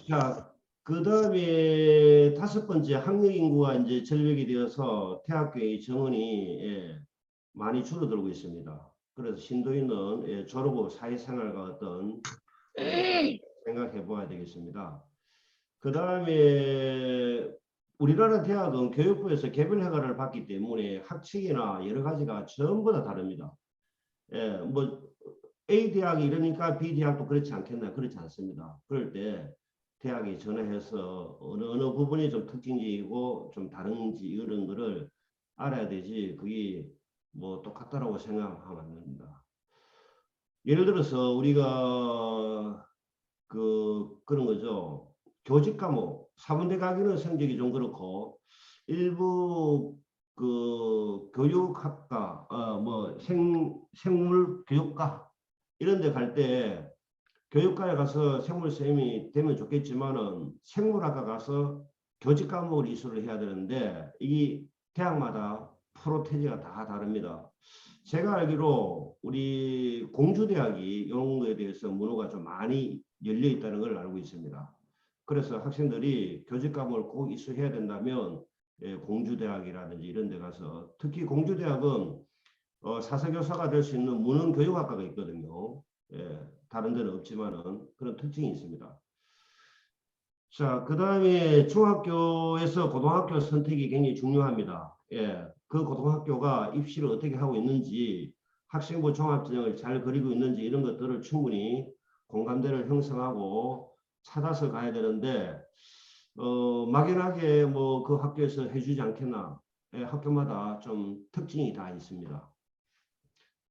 자, 그 다음에 5번째 학력 인구가 이제 절벽이 되어서 대학교의 정원이 많이 줄어들고 있습니다. 그래서 신도인은 졸업 후 사회생활과 어떤 생각해 보아야 되겠습니다. 그 다음에 우리나라 대학은 교육부에서 개별허가를 받기 때문에 학칙이나 여러 가지가 전부 다 다릅니다. 뭐 A 대학이 이러니까 B 대학도 그렇지 않겠나? 그렇지 않습니다. 그럴 때 대학에 전화해서 어느 부분이 좀 특징적이고 좀 다른지 이런 거를 알아야 되지 그게 뭐 똑같다라고 생각하면 안 됩니다. 예를 들어서 우리가 그런 거죠. 교직 과목, 사문대 가기는 성적이 좀 그렇고 일부 교육학과, 뭐 생물 교육과 이런 데 갈 때 교육과에 가서 생물 쌤이 되면 좋겠지만은 생물학과 가서 교직 과목을 이수를 해야 되는데 이 대학마다 프로테지가 다 다릅니다. 제가 알기로 우리 공주대학이 이런 거에 대해서 문호가 좀 많이 열려 있다는 걸 알고 있습니다. 그래서 학생들이 교직 과목을 꼭 이수해야 된다면 공주대학이라든지 이런 데 가서, 특히 공주대학은 사서교사가 될 수 있는 문헌교육학과가 있거든요. 다른 데는 없지만은 그런 특징이 있습니다. 자, 그 다음에 중학교에서 고등학교 선택이 굉장히 중요합니다. 그 고등학교가 입시를 어떻게 하고 있는지, 학생부 종합전형을 잘 그리고 있는지 이런 것들을 충분히 공감대를 형성하고 찾아서 가야 되는데 막연하게 뭐 그 학교에서 해주지 않겠나. 학교마다 좀 특징이 다 있습니다.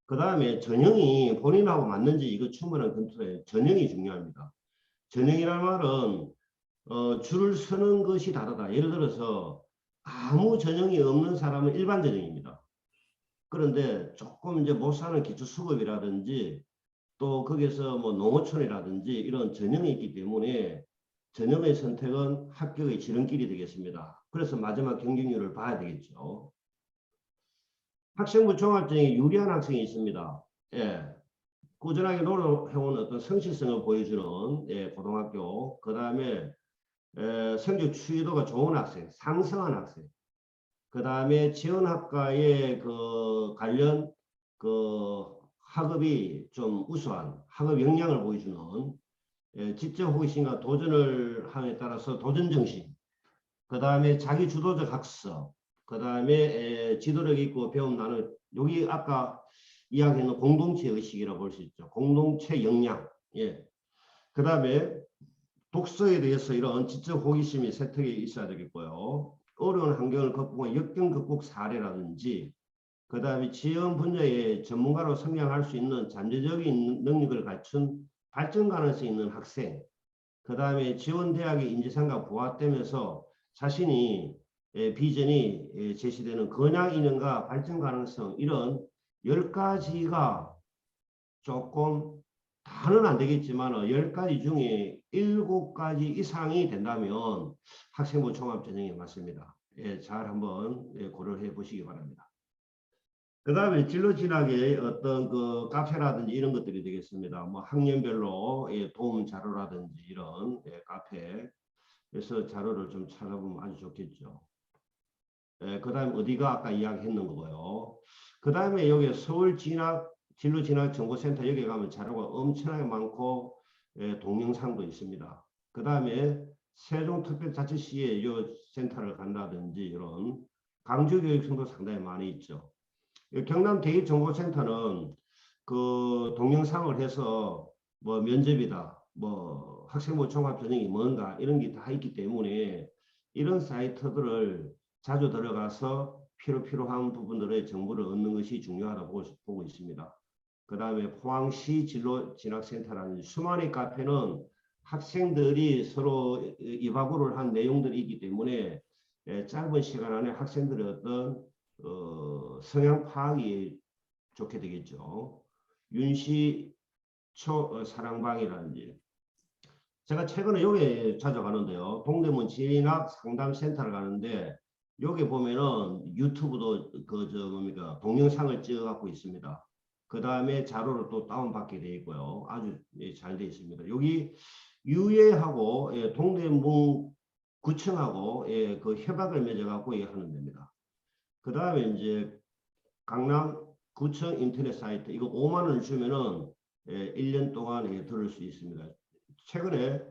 그 다음에 전형이 본인하고 맞는지 이거 충분한 검토에 전형이 중요합니다. 전형이라는 말은 줄을 서는 것이 다르다. 예를 들어서 아무 전형이 없는 사람은 일반 전형입니다. 그런데 조금 이제 못 사는 기초수급이라든지 또 거기서 뭐 농어촌이라든지 이런 전형이 있기 때문에 전형의 선택은 합격의 지름길이 되겠습니다. 그래서 마지막 경쟁률을 봐야 되겠죠. 학생부 종합전형에 유리한 학생이 있습니다. 꾸준하게 노력해온 어떤 성실성을 보여주는 고등학교, 그 다음에 성적 추이도가 좋은 학생, 상승한 학생, 그 다음에 지원학과의 관련 학업이 좀 우수한 학업 역량을 보여주는 지적 호기심과 도전을 함에 따라서 도전정신, 그 다음에 자기 주도적 학습, 그 다음에 지도력 있고 배움 나누, 여기 아까 이야기하는 공동체 의식이라고 볼 수 있죠. 공동체 역량. 그 다음에 독서에 대해서 이런 지적 호기심이 세특에 있어야 되겠고요. 어려운 환경을 극복한 역경 극복 사례라든지, 그 다음에 지원 분야의 전문가로 성장할 수 있는 잠재적인 능력을 갖춘 발전 가능성이 있는 학생, 그 다음에 지원 대학의 인지상과 부합되면서 자신이 비전이 제시되는 건양 인연과 발전 가능성, 이런 10가지가 조금 다는 안 되겠지만 10가지 중에 7가지 이상이 된다면 학생부 종합전형이 맞습니다. 잘 한번 고려해 보시기 바랍니다. 그 다음에 진로 진학의 어떤 카페라든지 이런 것들이 되겠습니다. 뭐 학년별로 도움 자료라든지 이런 카페에서 자료를 좀 찾아보면 아주 좋겠죠. 그 다음에 어디가 아까 이야기했는 거고요. 그 다음에 여기 서울 진로 진학 정보센터 여기 가면 자료가 엄청나게 많고 동영상도 있습니다. 그 다음에 세종특별자치시의 요 센터를 간다든지 이런 강주교육청도 상당히 많이 있죠. 경남 대입정보센터는 동영상을 해서 뭐 면접이다, 뭐 학생부 종합전형이 뭔가 이런 게 다 있기 때문에 이런 사이트들을 자주 들어가서 필요한 부분들의 정보를 얻는 것이 중요하다고 보고 있습니다. 그 다음에 포항시 진로 진학센터라는 수많은 카페는 학생들이 서로 이바구를 한 내용들이 있기 때문에 짧은 시간 안에 학생들의 어떤 성향 파악이 좋게 되겠죠. 윤시 사랑방이라든지, 제가 최근에 여기 찾아가는데요. 동대문 진학 상담센터를 가는데 여기 보면은 유튜브도 동영상을 찍어 갖고 있습니다. 그 다음에 자료를 또 다운받게 되어 있고요. 아주 잘 되어 있습니다. 여기 유예하고 동대문 구청하고 협약을 맺어 갖고 하는 데입니다. 그 다음에 이제 강남구청 인터넷 사이트, 이거 5만 원을 주면은 1년 동안 들을 수 있습니다. 최근에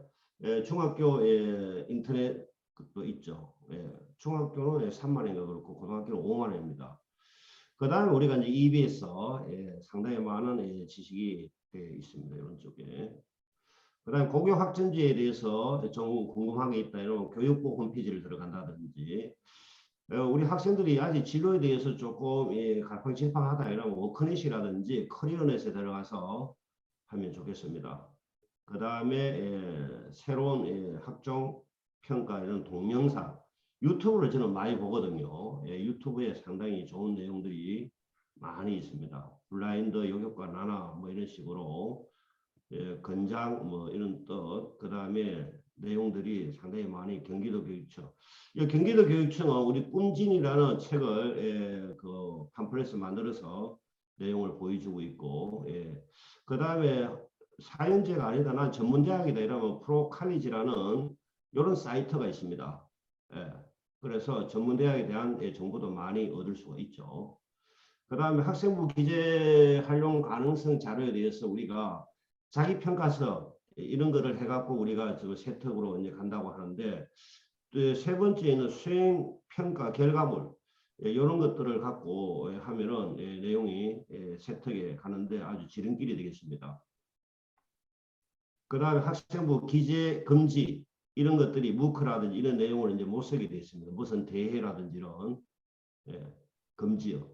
중학교 인터넷도 있죠. 중학교는 3만 원인가 그렇고 고등학교는 5만 원입니다. 그 다음에 우리가 이제 EB에서 상당히 많은 지식이 있습니다. 이런 쪽에. 그 다음에 고교 확정지에 대해서 좀 궁금한 게 있다 이러면 교육부 홈페이지를 들어간다든지, 우리 학생들이 아직 진로에 대해서 조금 갈팡질팡하다 이러면 워크넷이라든지 커리어넷에 들어가서 하면 좋겠습니다. 그 다음에 새로운 학종 평가 이런 동영상 유튜브를 저는 많이 보거든요. 유튜브에 상당히 좋은 내용들이 많이 있습니다. 블라인드 요격과 나나 뭐 이런 식으로 건장 뭐 이런 뜻, 그 다음에 내용들이 상당히 많이 경기도 교육청. 이 경기도 교육청은 우리 꿈진이라는 책을 그 팜플렛을 만들어서 내용을 보여주고 있고, 그 다음에 사연제가 아니다, 난 전문대학이다 이러면 프로칼리지라는 이런 사이트가 있습니다. 그래서 전문대학에 대한 정보도 많이 얻을 수가 있죠. 그 다음에 학생부 기재 활용 가능성 자료에 대해서 우리가 자기평가서 이런 거를 해갖고 우리가 저 세특으로 이제 간다고 하는데, 또 세 번째는 수행평가 결과물 이런 것들을 갖고 하면은 내용이 세특에 가는데 아주 지름길이 되겠습니다. 그 다음에 학생부 기재 금지 이런 것들이 무크라든지 이런 내용을 이제 못 쓰게 되어 있습니다. 무슨 대회라든지 이런 금지요.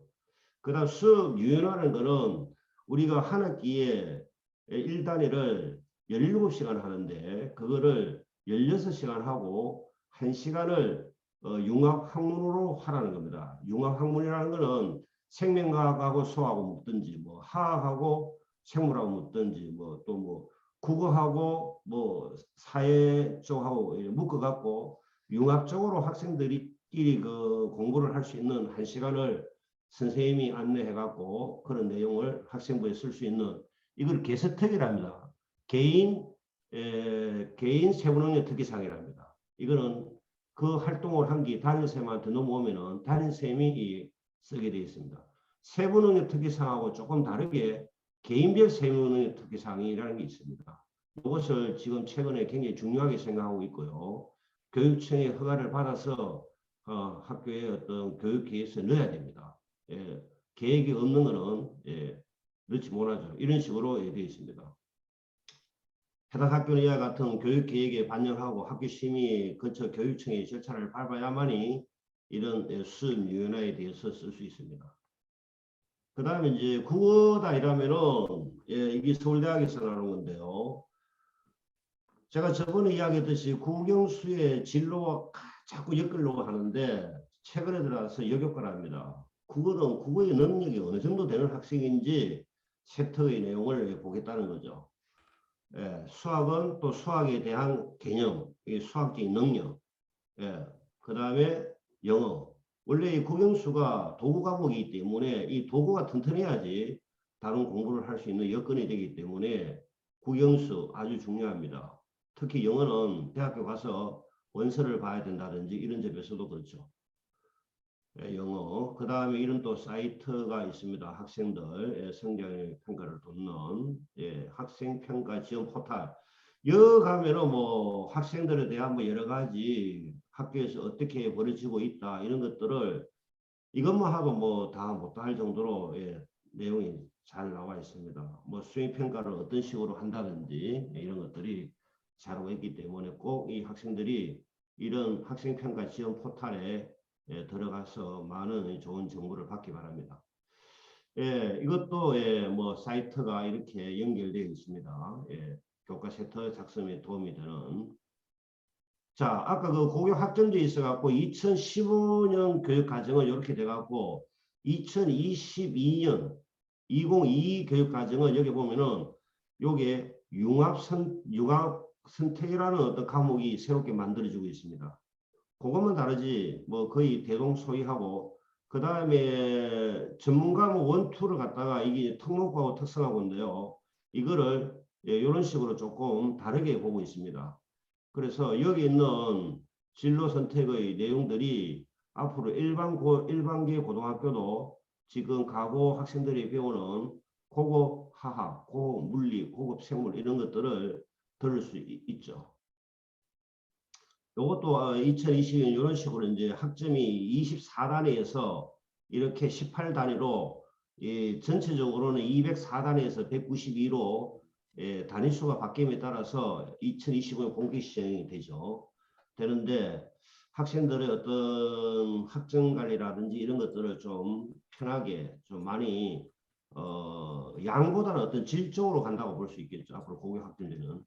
그 다음 수업 유연하는 거는 우리가 한 학기에 1단위를 17시간 하는데 그거를 16시간 하고 1시간을 융합학문으로 하라는 겁니다. 융합학문이라는 거는 생명과학하고 수학하고 묶든지 뭐 화학하고 생물하고 묶든지 뭐 또 뭐 국어하고 뭐 사회 쪽하고 묶어갖고 융합적으로 학생들끼리 그 공부를 할 수 있는 1시간을 선생님이 안내해갖고 그런 내용을 학생부에 쓸 수 있는 이걸 개서특이랍니다. 개인 세부능력 특기상이랍니다. 이거는 그 활동을 한 게 담임쌤한테 넘어오면은 담임쌤이 쓰게 되어 있습니다. 세부능력 특기상하고 조금 다르게 개인별 세부능력 특기상이라는 게 있습니다. 이것을 지금 최근에 굉장히 중요하게 생각하고 있고요. 교육청의 허가를 받아서 학교의 어떤 교육 계획서에 넣어야 됩니다. 계획이 없는 거는 넣지 못하죠. 이런 식으로 되어 있습니다. 해당 학교는 이와 같은 교육 계획에 반영하고 학교 심의 근처 교육청의 절차를 밟아야만이 이런 수업 유연화에 대해서 쓸 수 있습니다. 그 다음에 이제 국어다 이러면은 이게 서울대학에서 나오는 건데요. 제가 저번에 이야기했듯이 국영수의 진로와 자꾸 엮으려고 하는데 최근에 들어서 역효과랍니다. 국어는 국어의 능력이 어느 정도 되는 학생인지 세터의 내용을 보겠다는 거죠. 수학은 또 수학에 대한 개념, 수학적인 능력, 그 다음에 영어. 원래 이 국영수가 도구 과목이기 때문에 이 도구가 튼튼해야지 다른 공부를 할 수 있는 여건이 되기 때문에 국영수 아주 중요합니다. 특히 영어는 대학교 가서 원서를 봐야 된다든지 이런 점에서도 그렇죠. 영어. 그 다음에 이런 또 사이트가 있습니다. 학생들 성장 평가를 돕는 학생평가 지원 포탈. 여기 가면은 뭐 학생들에 대한 뭐 여러 가지 학교에서 어떻게 벌어지고 있다 이런 것들을 이것만 하고 뭐 다 못할 정도로 내용이 잘 나와 있습니다. 뭐 수행평가를 어떤 식으로 한다든지 이런 것들이 잘 나와 있기 때문에 꼭 이 학생들이 이런 학생평가 지원 포탈에 들어가서 많은 좋은 정보를 받기 바랍니다. 이것도 뭐 사이트가 이렇게 연결되어 있습니다. 교과 세터 작성에 도움이 되는. 자, 아까 그 고교 확정돼 있어갖고 2015년 교육 과정은 이렇게 돼갖고 2022년 2022 교육 과정은 여기 보면은 요게 융합 선택이라는 어떤 과목이 새롭게 만들어지고 있습니다. 그것만 다르지 뭐 거의 대동소이하고 그 다음에 전문과목 1, 2를 갖다가 이게 특목과목 특성화고인데요. 이거를 이런 식으로 조금 다르게 보고 있습니다. 그래서 여기 있는 진로 선택의 내용들이 앞으로 일반계 고등학교도 지금 가고 학생들이 배우는 고급 화학, 고급 물리, 고급 생물 이런 것들을 들을 수 있죠. 요것도 2020년 이런 식으로 이제 학점이 24단위에서 이렇게 18단위로 전체적으로는 204단위에서 192로 단위수가 바뀜에 따라서 2025년 본격 시행이 되는데 학생들의 어떤 학점 관리라든지 이런 것들을 좀 편하게 좀 많이 양보다는 어떤 질 쪽으로 간다고 볼 수 있겠죠. 앞으로 고교 학생들은.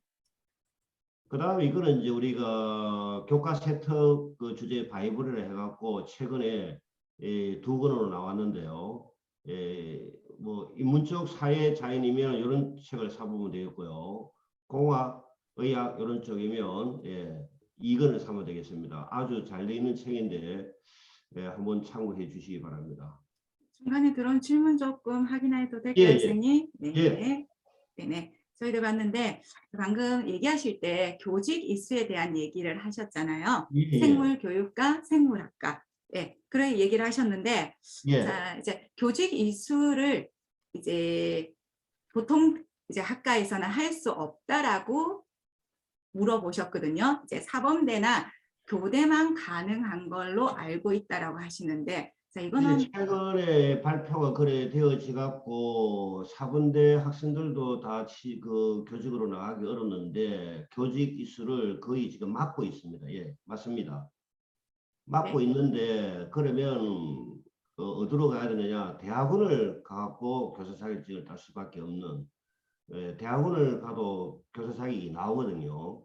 그 다음에 이거는 이제 우리가 교과 세특 그 주제 바이블을 해갖고 최근에 두 권으로 나왔는데요. 뭐 인문적 사회 자연이면 이런 책을 사보면 되겠고요. 공학, 의학 이런 쪽이면 2권을 사면 되겠습니다. 아주 잘 되어 있는 책인데 한번 참고해 주시기 바랍니다. 중간에 들어온 질문 조금 확인해도 될까요, 예, 예, 선생님? 네. 예. 네네. 저희들 봤는데 방금 얘기하실 때 교직 이수에 대한 얘기를 하셨잖아요. 예, 생물교육과 생물학과. 네, 그런 얘기를 하셨는데 예. 자, 이제 교직 이수를 이제 보통 이제 학과에서는 할 수 없다라고 물어보셨거든요. 이제 사범대나 교대만 가능한 걸로 알고 있다라고 하시는데 자, 이거는 이제 최근에 발표가 그래 되어지 갖고 4분대 학생들도 다 그 교직으로 나가기 어렵는데 교직 이수를 거의 지금 막고 있습니다. 예, 맞습니다. 막고 네. 있는데 그러면 어디로 가야 되느냐? 대학원을 가고 교사 자격증을 딸 수밖에 없는 대학원을 가도 교사 자격이 나오거든요.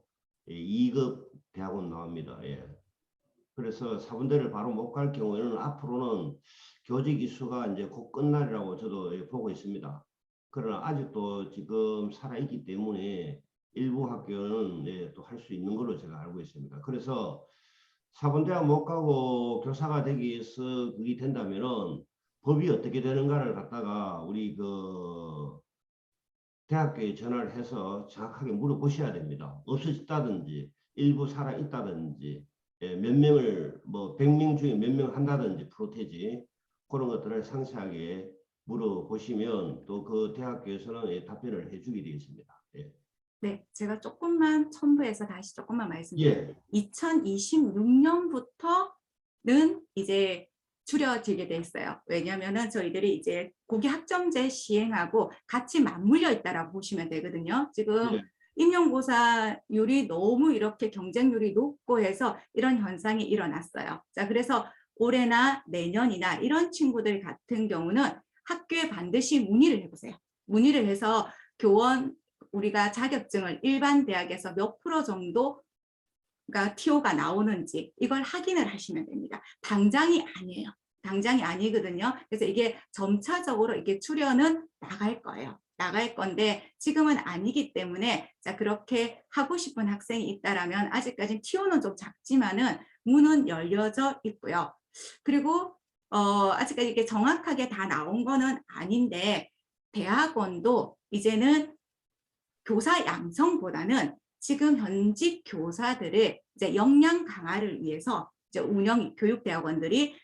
2급 대학원 나옵니다. 예. 그래서 4분대를 바로 못 갈 경우에는 앞으로는 교직 이수가 이제 곧 끝날이라고 저도 보고 있습니다. 그러나 아직도 지금 살아있기 때문에 일부 학교는 또 할 수 있는 걸로 제가 알고 있습니다. 그래서 4분대학 못 가고 교사가 되기 위해서 그게 된다면은 법이 어떻게 되는가를 갖다가 우리 그 대학교에 전화를 해서 정확하게 물어보셔야 됩니다. 없어졌다든지 일부 살아 있다든지 몇 명을 뭐 100명 중에 몇 명 한다든지 프로테지 그런 것들을 상세하게 물어보시면 또 그 대학교에서는 답변을 해주게 되겠습니다. 예. 네, 제가 조금만 첨부해서 다시 조금만 말씀드릴게요. 예. 2026년부터는 이제 줄여지게 돼 있어요. 왜냐하면 저희들이 이제 고기 학점제 시행하고 같이 맞물려 있다라고 보시면 되거든요. 지금 예. 임용고사율이 너무 이렇게 경쟁률이 높고 해서 이런 현상이 일어났어요. 자, 그래서 올해나 내년이나 이런 친구들 같은 경우는 학교에 반드시 문의를 해보세요. 문의를 해서 교원 우리가 자격증을 일반 대학에서 몇 프로 정도가 TO가 나오는지 이걸 확인을 하시면 됩니다. 당장이 아니에요. 당장이 아니거든요. 그래서 이게 점차적으로 이게 출현은 나갈 거예요. 나갈 건데 지금은 아니기 때문에 자 그렇게 하고 싶은 학생이 있다라면 아직까지 TO는 좀 작지만은 문은 열려져 있고요. 그리고 아직까지 이게 정확하게 다 나온 거는 아닌데 대학원도 이제는 교사 양성보다는 지금 현직 교사들의 이제 역량 강화를 위해서 이제 교육대학원들이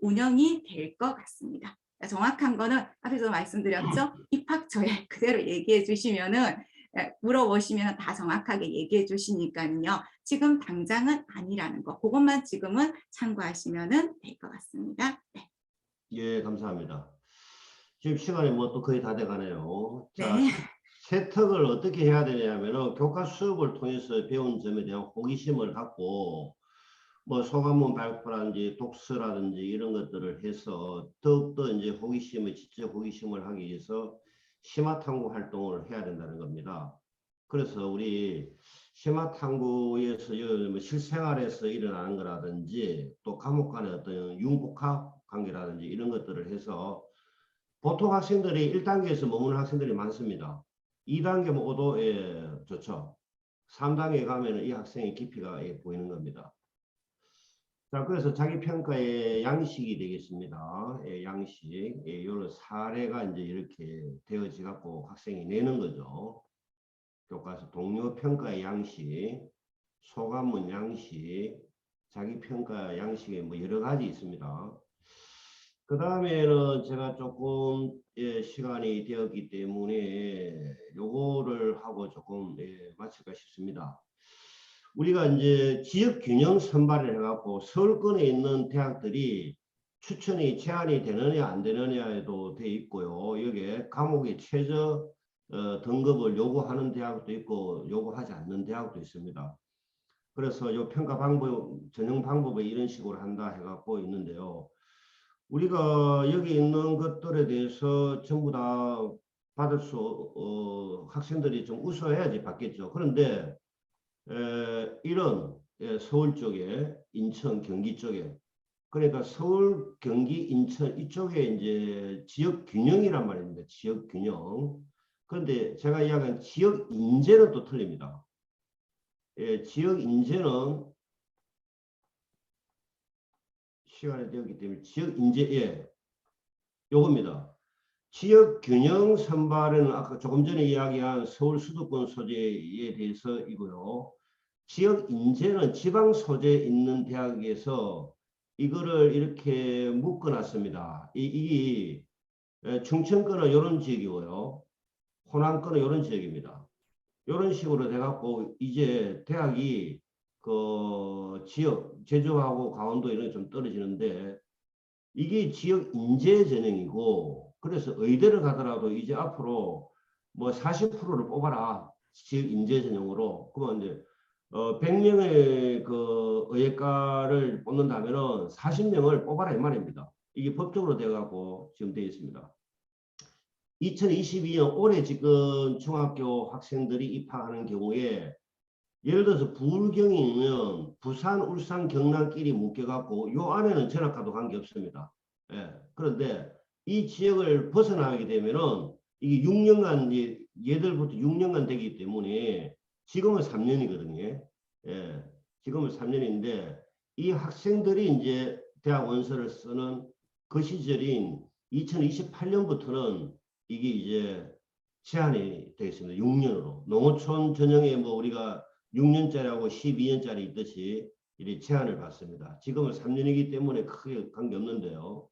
운영이 될 것 같습니다. 정확한 거는 앞에서 말씀드렸죠. 입학처에 그대로 얘기해 주시면은 물어보시면 다 정확하게 얘기해 주시니까요. 지금 당장은 아니라는 거, 그것만 지금은 참고하시면 될 것 같습니다. 네. 예, 감사합니다. 지금 시간이 뭐 또 거의 다 돼가네요. 자, 네. 세탁을 어떻게 해야 되냐면은 교과 수업을 통해서 배운 점에 대한 호기심을 갖고 뭐 소감문 발표라든지 독서라든지 이런 것들을 해서 더욱더 이제 호기심을 지적 호기심을 하기 위해서 심화 탐구 활동을 해야 된다는 겁니다. 그래서 우리 심화 탐구에서 뭐 실생활에서 일어나는 거라든지 또 과목 간의 어떤 융복합 관계라든지 이런 것들을 해서 보통 학생들이 1단계에서 머무는 학생들이 많습니다. 2단계 먹어도 좋죠. 3단계 가면 이 학생의 깊이가 보이는 겁니다. 자, 그래서 자기 평가의 양식이 되겠습니다. 양식. 이런 사례가 이제 이렇게 되어지 갖고 학생이 내는 거죠. 교과서 동료 평가의 양식, 소감문 양식, 자기 평가 양식에 뭐 여러 가지 있습니다. 그 다음에는 제가 조금 시간이 되었기 때문에 요거를 하고 조금 마칠까 싶습니다. 우리가 이제 지역 균형 선발을 해갖고 서울권에 있는 대학들이 추천이 제한이 되느냐 안 되느냐에도 돼 있고요. 여기에 과목의 최저 등급을 요구하는 대학도 있고 요구하지 않는 대학도 있습니다. 그래서 요 평가 방법 전형 방법을 이런 식으로 한다 해갖고 있는데요. 우리가 여기 있는 것들에 대해서 전부 다 받을 학생들이 좀 우수해야지 받겠죠. 그런데 이런 서울 쪽에 인천, 경기 쪽에 그러니까 서울, 경기, 인천 이쪽에 이제 지역 균형이란 말입니다. 지역 균형. 그런데 제가 이야기한 지역 인재는 또 틀립니다. 지역 인재는 시간이 되었기 때문에 지역 인재 요겁니다. 지역 균형 선발은 아까 조금 전에 이야기한 서울 수도권 소재에 대해서이고요. 지역 인재는 지방 소재에 있는 대학에서 이거를 이렇게 묶어놨습니다. 이게 충청권은 이런 지역이고요. 호남권은 이런 지역입니다. 이런 식으로 돼갖고 이제 대학이 그 지역 제주하고 강원도 이런 게 좀 떨어지는데 이게 지역 인재 전형이고 그래서 의대를 가더라도 이제 앞으로 뭐 40%를 뽑아라 지역 인재 전형으로 그러면 이제 100명의 그 의예과를 뽑는다면은 40명을 뽑아라 이 말입니다. 이게 법적으로 돼가고 지금 되어 있습니다. 2022년 올해 지금 중학교 학생들이 입학하는 경우에 예를 들어서 부울경이면 부산, 울산, 경남끼리 묶여갖고 요 안에는 전학과도 관계없습니다. 그런데 이 지역을 벗어나게 되면은 이게 6년간 얘들부터 6년간 되기 때문에 지금은 3년이거든요. 지금은 3년인데 이 학생들이 이제 대학 원서를 쓰는 그 시절인 2028년부터는 이게 이제 제한이 되어 있습니다. 6년으로. 농어촌 전형에 뭐 우리가 6년짜리하고 12년짜리 있듯이 이렇게 제한을 받습니다. 지금은 3년이기 때문에 크게 관계없는데요.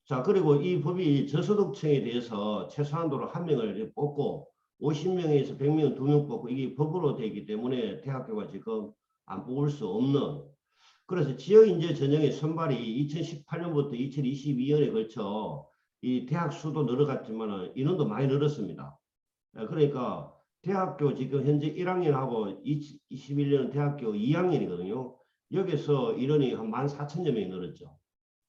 자, 그리고 이 법이 저소득층에 대해서 최소한도로 1명을 뽑고 50명에서 100명 2명 뽑고 이게 법으로 되어 있기 때문에 대학교가 지금 안 뽑을 수 없는 그래서 지역인재 전형의 선발이 2018년부터 2022년에 걸쳐 이 대학 수도 늘어갔지만 인원도 많이 늘었습니다. 그러니까 대학교 지금 현재 1학년하고 21년은 대학교 2학년이거든요. 여기서 인원이 한 14,000여 명이 늘었죠.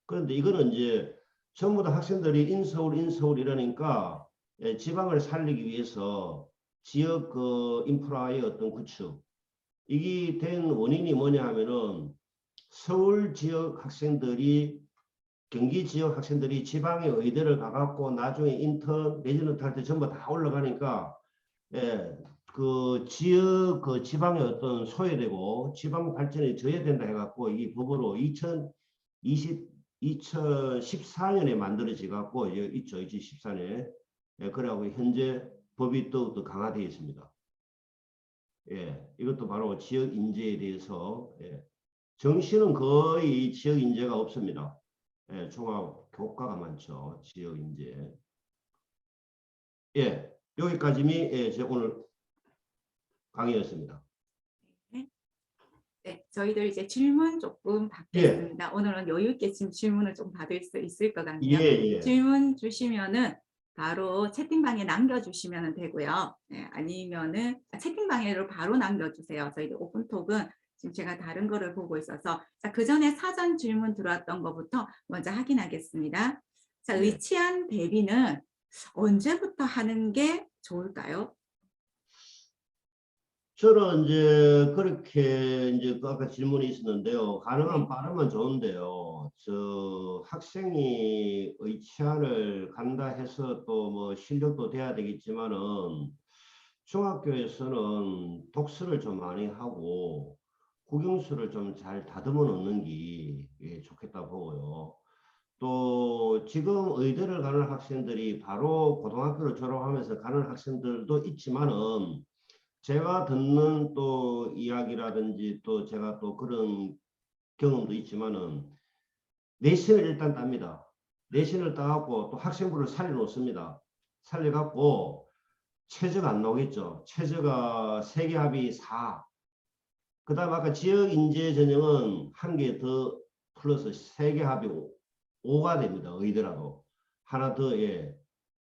그런데 이거는 이제 전부 다 학생들이 인서울 이러니까 지방을 살리기 위해서 지역 그 인프라의 어떤 구축 이게 된 원인이 뭐냐 하면은 서울 지역 학생들이 경기 지역 학생들이 지방의 의대를 가갖고 나중에 인턴 내지는 탈 때 전부 다 올라가니까 그 지역 그 지방의 어떤 소외되고 지방 발전이 저해된다 해갖고 이 법으로 2014년에 만들어져 갖고 있죠. 2014년에 그래갖고 현재 법이 또 강화되어 있습니다. 이것도 바로 지역 인재에 대해서 정시는 거의 지역 인재가 없습니다. 종합 교과가 많죠. 지역 인재. 여기까지미 제 오늘 강의였습니다. 네, 저희들 이제 질문 조금 받겠습니다. 오늘은 여유 있게 지금 질문을 좀 받을 수 있을 것 같네요. 질문 주시면은 바로 채팅방에 남겨주시면 되고요. 아니면은 채팅방에로 바로 남겨주세요. 저희들 오픈톡은 지금 제가 다른 거를 보고 있어서 자, 그 전에 사전 질문 들어왔던 것부터 먼저 확인하겠습니다. 자, 의치안 대비는 언제부터 하는 게 좋을까요? 저는 이제 그렇게 이제 아까 질문이 있었는데요. 가능한 빠르면 좋은데요. 저 학생이 의치안을 간다 해서 또 뭐 실력도 돼야 되겠지만은 중학교에서는 독서를 좀 많이 하고 국영수를 좀 잘 다듬어 놓는 게 좋겠다 보고요. 또 지금 의대를 가는 학생들이 바로 고등학교를 졸업하면서 가는 학생들도 있지만은 제가 듣는 또 이야기라든지 또 제가 또 그런 경험도 있지만은 내신을 일단 땁니다. 내신을 따갖고 또 학생부를 살려놓습니다. 살려갖고 최저가 안 나오겠죠. 최저가 세계합이 4. 그 다음 아까 지역인재 전형은 한 개 더 플러스 세계합이 5가 됩니다. 의대라도. 하나 더,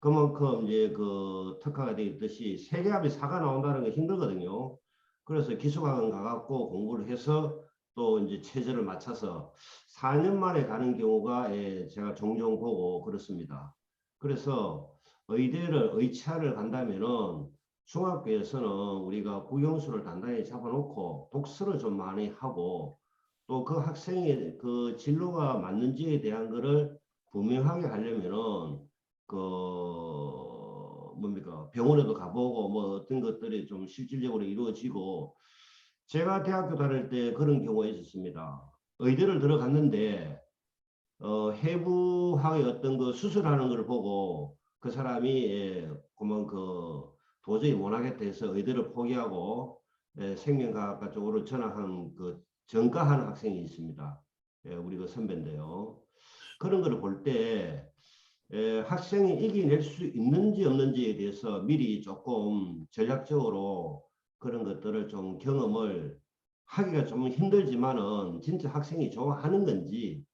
그만큼 이제 그 특화가 되어 있듯이 세계합이 4가 나온다는 게 힘들거든요. 그래서 기숙학원 가갖고 공부를 해서 또 이제 체제를 맞춰서 4년 만에 가는 경우가 제가 종종 보고 그렇습니다. 그래서 의치아를 간다면은 중학교에서는 우리가 국영수를 단단히 잡아놓고 독서를 좀 많이 하고 또 그 학생의 그 진로가 맞는지에 대한 거를 분명하게 하려면은 그 뭡니까 병원에도 가보고 뭐 어떤 것들이 좀 실질적으로 이루어지고 제가 대학교 다닐 때 그런 경우가 있었습니다. 의대를 들어갔는데 해부학의 어떤 그 수술하는 걸 보고 그 사람이 그만 그 도저히 못하겠다 해서 의대를 포기하고 생명과학과 쪽으로 전학한 그 전과한 학생이 있습니다. 우리 그 선배인데요. 그런 걸 볼 때 학생이 이겨낼 수 있는지 없는지에 대해서 미리 조금 전략적으로 그런 것들을 좀 경험을 하기가 좀 힘들지만은 진짜 학생이 좋아하는 건지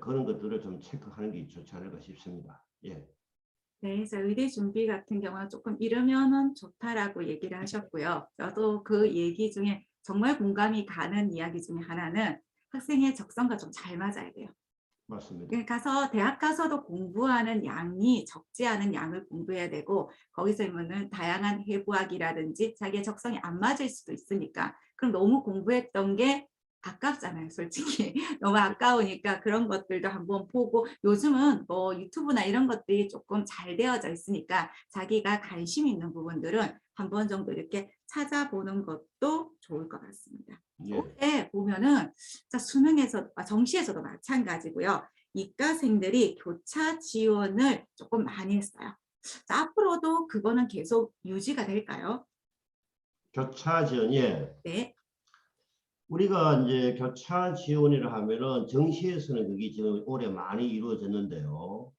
그런 것들을 좀 체크하는 게 좋지 않을까 싶습니다. 예. 네, 그래서 의대 준비 같은 경우는 조금 이르면은 좋다라고 얘기를 하셨고요. 저도 그 얘기 중에 정말 공감이 가는 이야기 중에 하나는 학생의 적성과 좀 잘 맞아야 돼요. 맞습니다. 가서 대학 가서도 공부하는 양이 적지 않은 양을 공부해야 되고 거기서 보면은 다양한 해부학이라든지 자기의 적성이 안 맞을 수도 있으니까 그럼 너무 공부했던 게 아깝잖아요, 솔직히. 너무 아까우니까 그런 것들도 한번 보고 요즘은 뭐 유튜브나 이런 것들이 조금 잘 되어져 있으니까 자기가 관심 있는 부분들은 한 번 정도 이렇게 찾아보는 것도 좋을 것 같습니다. 예. 서울에 보면은 수능에서 정시에서도 마찬가지고요. 이과생들이 교차 지원을 조금 많이 했어요. 자, 앞으로도 그거는 계속 유지가 될까요? 교차 지원, 예. 네. 우리가 이제 교차 지원이라 하면은 정시에서는 그게 지금 올해 많이 이루어졌는데요.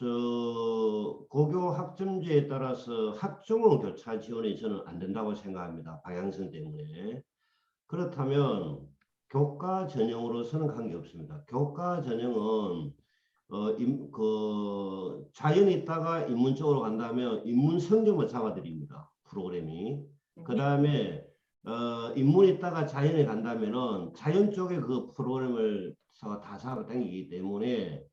고교 학점제에 따라서 학종은 교차 지원이 저는 안 된다고 생각합니다. 방향성 때문에. 그렇다면 교과 전형으로서는 관계없습니다. 교과 전형은 자연에 있다가 인문 쪽으로 간다면 인문 성적만 잡아드립니다. 프로그램이. 그 다음에 인문에 있다가 자연에 간다면은 자연 쪽에 그 프로그램을 다 잡아당기기 때문에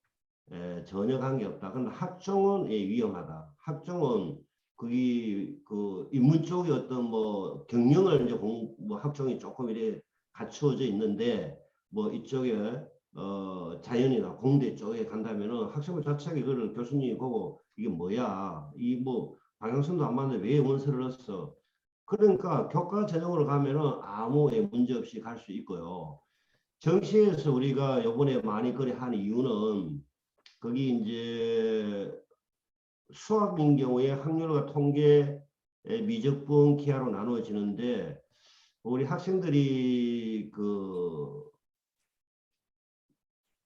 전혀 관계없다. 그런데 학종은 위험하다. 학종은 그게 그 인문 쪽의 어떤 뭐 경영을 이제 뭐 학종이 조금 이래 갖추어져 있는데 뭐 이쪽에 자연이나 공대 쪽에 간다면은 학생부 자체가 이거를 교수님이 보고 이게 뭐야 이 뭐 방향성도 안 맞는데 왜 원서를 넣었어. 그러니까 교과 전형으로 가면은 아무 문제 없이 갈 수 있고요. 정시에서 우리가 요번에 많이 거래한 이유는 거기 이제 수학인 경우에 확률과 통계, 미적분, 기하로 나누어지는데 우리 학생들이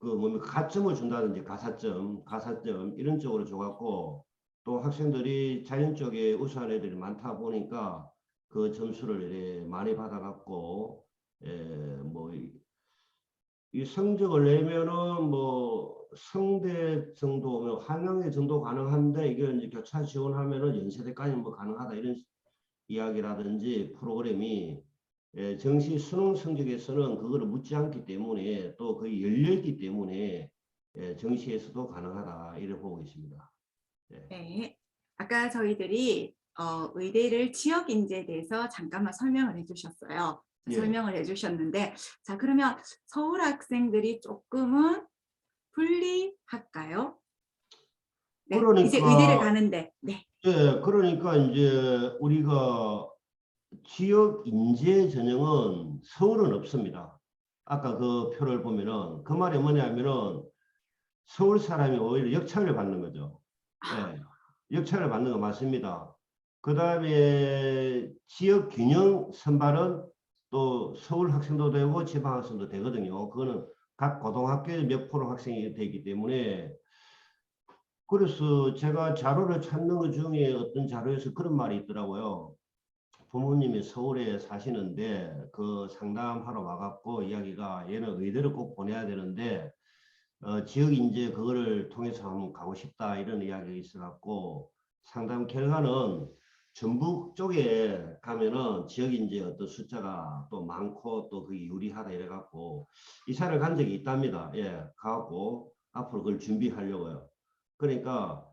뭡니까 가점을 준다든지 가산점 이런 쪽으로 줘갖고 또 학생들이 자연 쪽에 우수한 애들이 많다 보니까 그 점수를 많이 받아갖고 뭐 이 성적을 내면은 뭐 성대 정도, 한양대 정도 가능한데 이게 이제 교차 지원하면은 연세대까지 뭐 가능하다 이런 이야기라든지 프로그램이 정시 수능 성적에서는 그거를 묻지 않기 때문에 또 거의 열려있기 때문에 정시에서도 가능하다 이렇게 보고 있습니다. 네. 아까 저희들이 의대를 지역 인재에 대해서 잠깐만 설명을 해주셨어요. 예. 설명을 해주셨는데 자 그러면 서울 학생들이 조금은 불리할까요? 네. 그러니까 이제 의대를 가는데 네. 예, 그러니까 이제 우리가 지역 인재 전형은 서울은 없습니다. 아까 그 표를 보면은 그 말이 뭐냐면은 서울 사람이 오히려 역차를 받는 거죠. 예, 역차를 받는 거 맞습니다. 그 다음에 지역 균형 선발은 또 서울 학생도 되고 지방 학생도 되거든요. 그거는 각 고등학교에 몇 프로 학생이 되기 때문에 그래서 제가 자료를 찾는 것 중에 어떤 자료에서 그런 말이 있더라고요. 부모님이 서울에 사시는데 그 상담하러 와갖고 이야기가 얘는 의대를 꼭 보내야 되는데 지역 인재 그거를 통해서 한번 가고 싶다 이런 이야기가 있어갖고 상담 결과는 전북 쪽에 가면은 지역이 이제 어떤 숫자가 또 많고 또 그게 유리하다 이래갖고 이사를 간 적이 있답니다. 예, 가갖고 앞으로 그걸 준비하려고요. 그러니까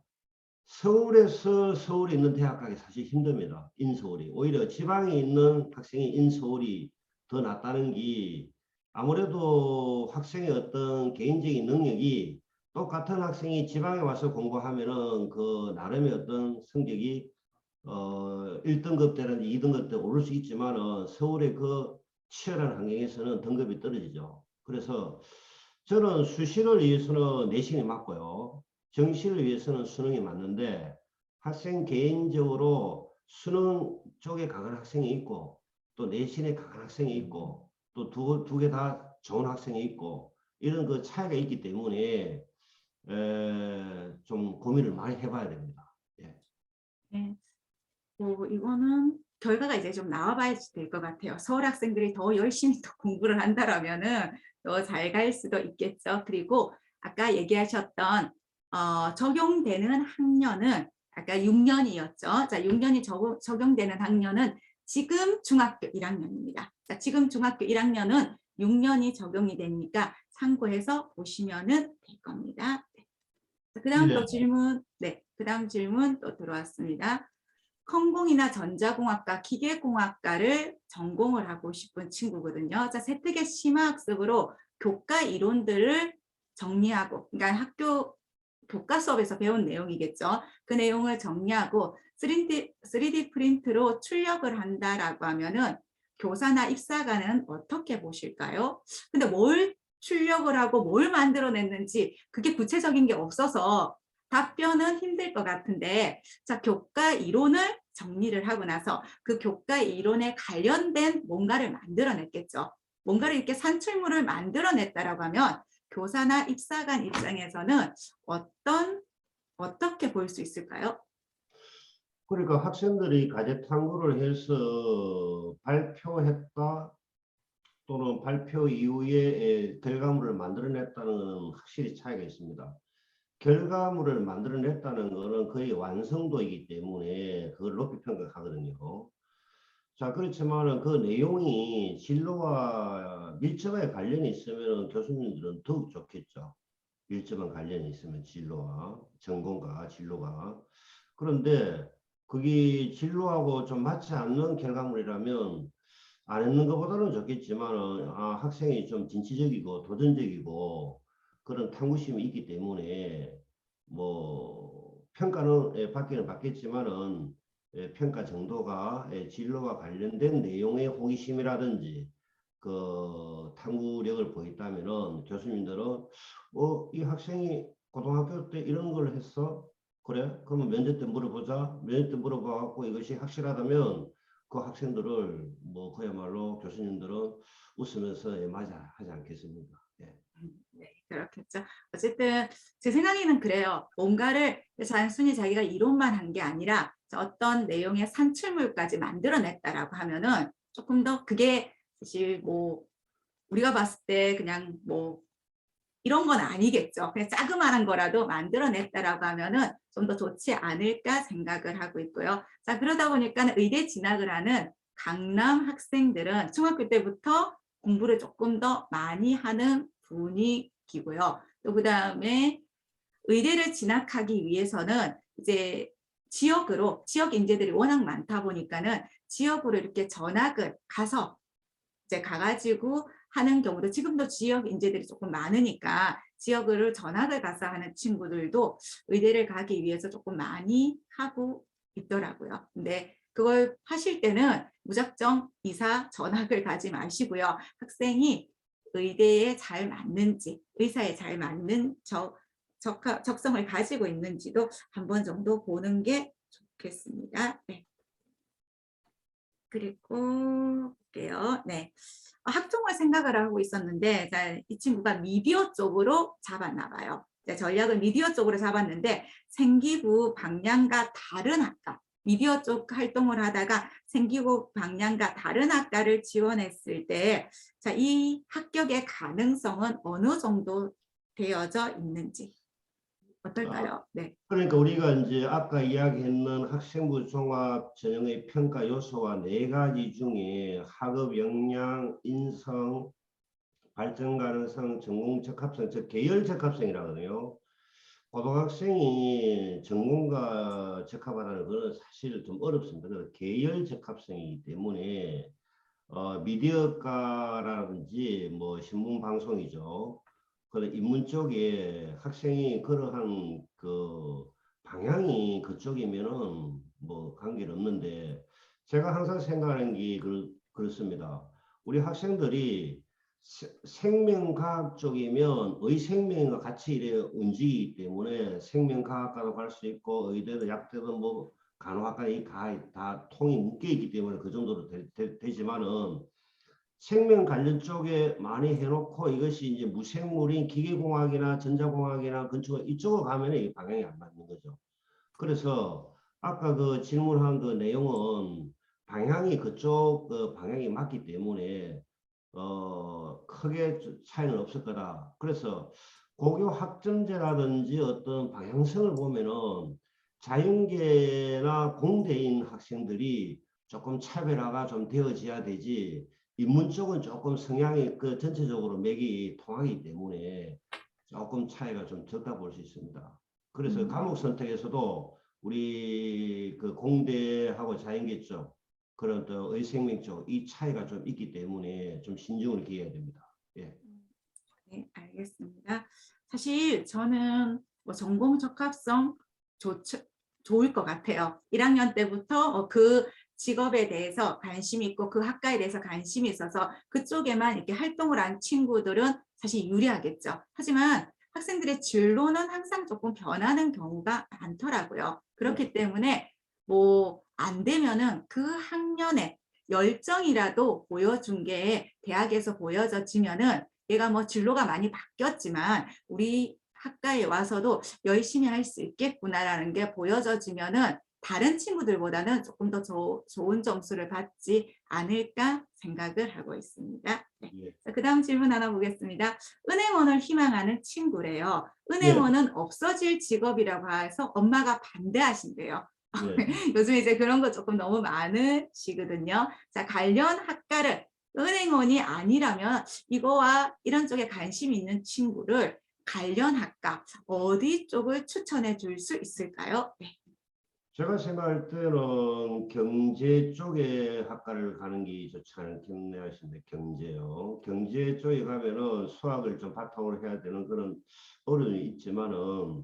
서울에서 서울에 있는 대학 가기 사실 힘듭니다. 인서울이. 오히려 지방에 있는 학생이 인서울이 더 낫다는 게 아무래도 학생의 어떤 개인적인 능력이 똑같은 학생이 지방에 와서 공부하면은 그 나름의 어떤 성적이 1등급 때라든지 2등급 때 오를 수 있지만은 서울의 그 치열한 환경에서는 등급이 떨어지죠. 그래서 저는 수시를 위해서는 내신이 맞고요. 정시를 위해서는 수능이 맞는데 학생 개인적으로 수능 쪽에 강한 학생이 있고 또 내신에 강한 학생이 있고 또 두 개 다 좋은 학생이 있고 이런 그 차이가 있기 때문에 좀 고민을 많이 해봐야 됩니다. 예. 네. 이거는 결과가 이제 좀 나와봐야 될 것 같아요. 서울 학생들이 더 열심히 더 공부를 한다라면은 더 잘 갈 수도 있겠죠. 그리고 아까 얘기하셨던 적용되는 학년은 아까 6년이었죠. 자, 6년이 적용되는 학년은 지금 중학교 1학년입니다. 자, 지금 중학교 1학년은 6년이 적용이 되니까 참고해서 보시면은 될 겁니다. 그 다음 또 질문, 네, 그 다음 질문 또 들어왔습니다. 컴공이나 전자공학과, 기계공학과를 전공을 하고 싶은 친구거든요. 자, 세특의 심화학습으로 교과 이론들을 정리하고, 그러니까 학교 교과 수업에서 배운 내용이겠죠. 그 내용을 정리하고 3D 프린트로 출력을 한다라고 하면은 교사나 입사관은 어떻게 보실까요? 근데 뭘 출력을 하고 뭘 만들어냈는지 그게 구체적인 게 없어서 답변은 힘들 것 같은데, 자, 교과 이론을 정리를 하고 나서 그 교과 이론에 관련된 뭔가를 만들어냈겠죠. 뭔가를 이렇게 산출물을 만들어냈다라고 하면 교사나 입사관 입장에서는 어떻게 볼 수 있을까요? 그러니까 학생들이 과제 탐구를 해서 발표했다 또는 발표 이후에 결과물을 만들어냈다는 것은 확실히 차이가 있습니다. 결과물을 만들어냈다는 것은 거의 완성도이기 때문에 그걸 높이 평가하거든요. 자, 그렇지만 그 내용이 진로와 밀접하게 관련이 있으면 교수님들은 더욱 좋겠죠. 밀접한 관련이 있으면 진로와 전공과 진로가. 그런데 그게 진로하고 좀 맞지 않는 결과물이라면 안 했는 것보다는 좋겠지만 학생이 좀 진취적이고 도전적이고 그런 탐구심이 있기 때문에 뭐 평가는 받기는 받겠지만은 평가 정도가 진로와 관련된 내용의 호기심이라든지 그 탐구력을 보였다면은 교수님들은 이 학생이 고등학교 때 이런 걸 했어? 그래? 그러면 면접 때 물어보자. 면접 때 물어봐갖고 이것이 확실하다면 그 학생들을 뭐 그야말로 교수님들은 웃으면서 맞아 하지 않겠습니까? 예. 네, 그렇겠죠. 어쨌든 제 생각에는 그래요. 뭔가를 단순히 자기가 이론만 한 게 아니라 어떤 내용의 산출물까지 만들어냈다라고 하면은 조금 더 그게 사실 뭐 우리가 봤을 때 그냥 뭐 이런 건 아니겠죠. 그냥 자그마한 거라도 만들어냈다라고 하면은 좀 더 좋지 않을까 생각을 하고 있고요. 자, 그러다 보니까 의대 진학을 하는 강남 학생들은 중학교 때부터 공부를 조금 더 많이 하는 분위기고요. 또 그다음에 의대를 진학하기 위해서는 이제 지역 인재들이 워낙 많다 보니까는 지역으로 이렇게 전학을 가서 이제 가가지고 하는 경우도 지금도 지역 인재들이 조금 많으니까 지역으로 전학을 가서 하는 친구들도 의대를 가기 위해서 조금 많이 하고 있더라고요. 근데 그걸 하실 때는 무작정 이사 전학을 가지 마시고요. 학생이 의대에 잘 맞는지, 의사에 잘 맞는 적성을 가지고 있는지도 한 번 정도 보는 게 좋겠습니다. 네. 그리고 볼게요. 네. 학종을 생각을 하고 있었는데 이 친구가 미디어 쪽으로 잡았나 봐요. 전략을 미디어 쪽으로 잡았는데 생기부 방향과 다른 학과, 미디어 쪽 활동을 하다가 생기부 방향과 다른 학과를 지원했을 때 이 합격의 가능성은 어느 정도 되어져 있는지 어떨까요? 네. 그러니까 우리가 이제 아까 이야기했는 학생부 종합 전형의 평가 요소와 4가지 중에 학업 역량, 인성, 발전 가능성, 전공 적합성, 즉 계열 적합성이라거든요. 고등학생이 전공과 적합하다는 것은 사실 좀 어렵습니다. 그래서 계열 적합성이기 때문에 미디어과라든지 뭐 신문 방송이죠. 그런 인문 쪽에 학생이 그러한 그 방향이 그쪽이면은 뭐 관계는 없는데 제가 항상 생각하는 게 그렇습니다. 우리 학생들이 생명과학 쪽이면 의생명과 같이 이래 움직이기 때문에 생명과학과도 갈 수 있고 의대도 약대도 뭐 간호학과 다 통이 묶여 있기 때문에 그 정도로 되지만은 생명 관련 쪽에 많이 해놓고 이것이 이제 무생물인 기계공학이나 전자공학이나 건축 이쪽으로 가면 이 방향이 안 맞는 거죠. 그래서 아까 그 질문한 그 내용은 방향이 그쪽 그 방향이 맞기 때문에 크게 차이는 없을 거다. 그래서 고교 학점제라든지 어떤 방향성을 보면은 자연계나 공대인 학생들이 조금 차별화가 좀 되어져야 되지. 인문 쪽은 조금 성향이 그 전체적으로 맥이 통하기 때문에 조금 차이가 좀 적다 볼 수 있습니다. 그래서 과목 선택에서도 우리 그 공대하고 자연계 쪽 그런 또 의생명 쪽 이 차이가 좀 있기 때문에 좀 신중을 기해야 됩니다. 예. 네, 알겠습니다. 사실 저는 뭐 전공 적합성 좋을 것 같아요. 1학년 때부터 그 직업에 대해서 관심이 있고 그 학과에 대해서 관심이 있어서 그쪽에만 이렇게 활동을 한 친구들은 사실 유리하겠죠. 하지만 학생들의 진로는 항상 조금 변하는 경우가 많더라고요. 그렇기 때문에 뭐 안 되면은 그 학년에 열정이라도 보여준 게 대학에서 보여지면은 얘가 뭐 진로가 많이 바뀌었지만 우리 학과에 와서도 열심히 할 수 있겠구나라는 게 보여지면은 다른 친구들보다는 조금 더 좋은 점수를 받지 않을까 생각을 하고 있습니다. 네. 예. 그 다음 질문 하나 보겠습니다. 은행원을 희망하는 친구래요. 예. 은행원은 없어질 직업이라고 해서 엄마가 반대하신대요. 예. 요즘 이제 그런 거 조금 너무 많으시거든요. 자, 관련 학과를 은행원이 아니라면 이거와 이런 쪽에 관심 있는 친구를 관련 학과 어디 쪽을 추천해 줄 수 있을까요? 네. 제가 생각할 때는 경제 쪽에 학과를 가는 게 좋지 않겠네 하시는데 경제요. 경제 쪽에 가면은 수학을 좀 바탕으로 해야 되는 그런 어려움이 있지만은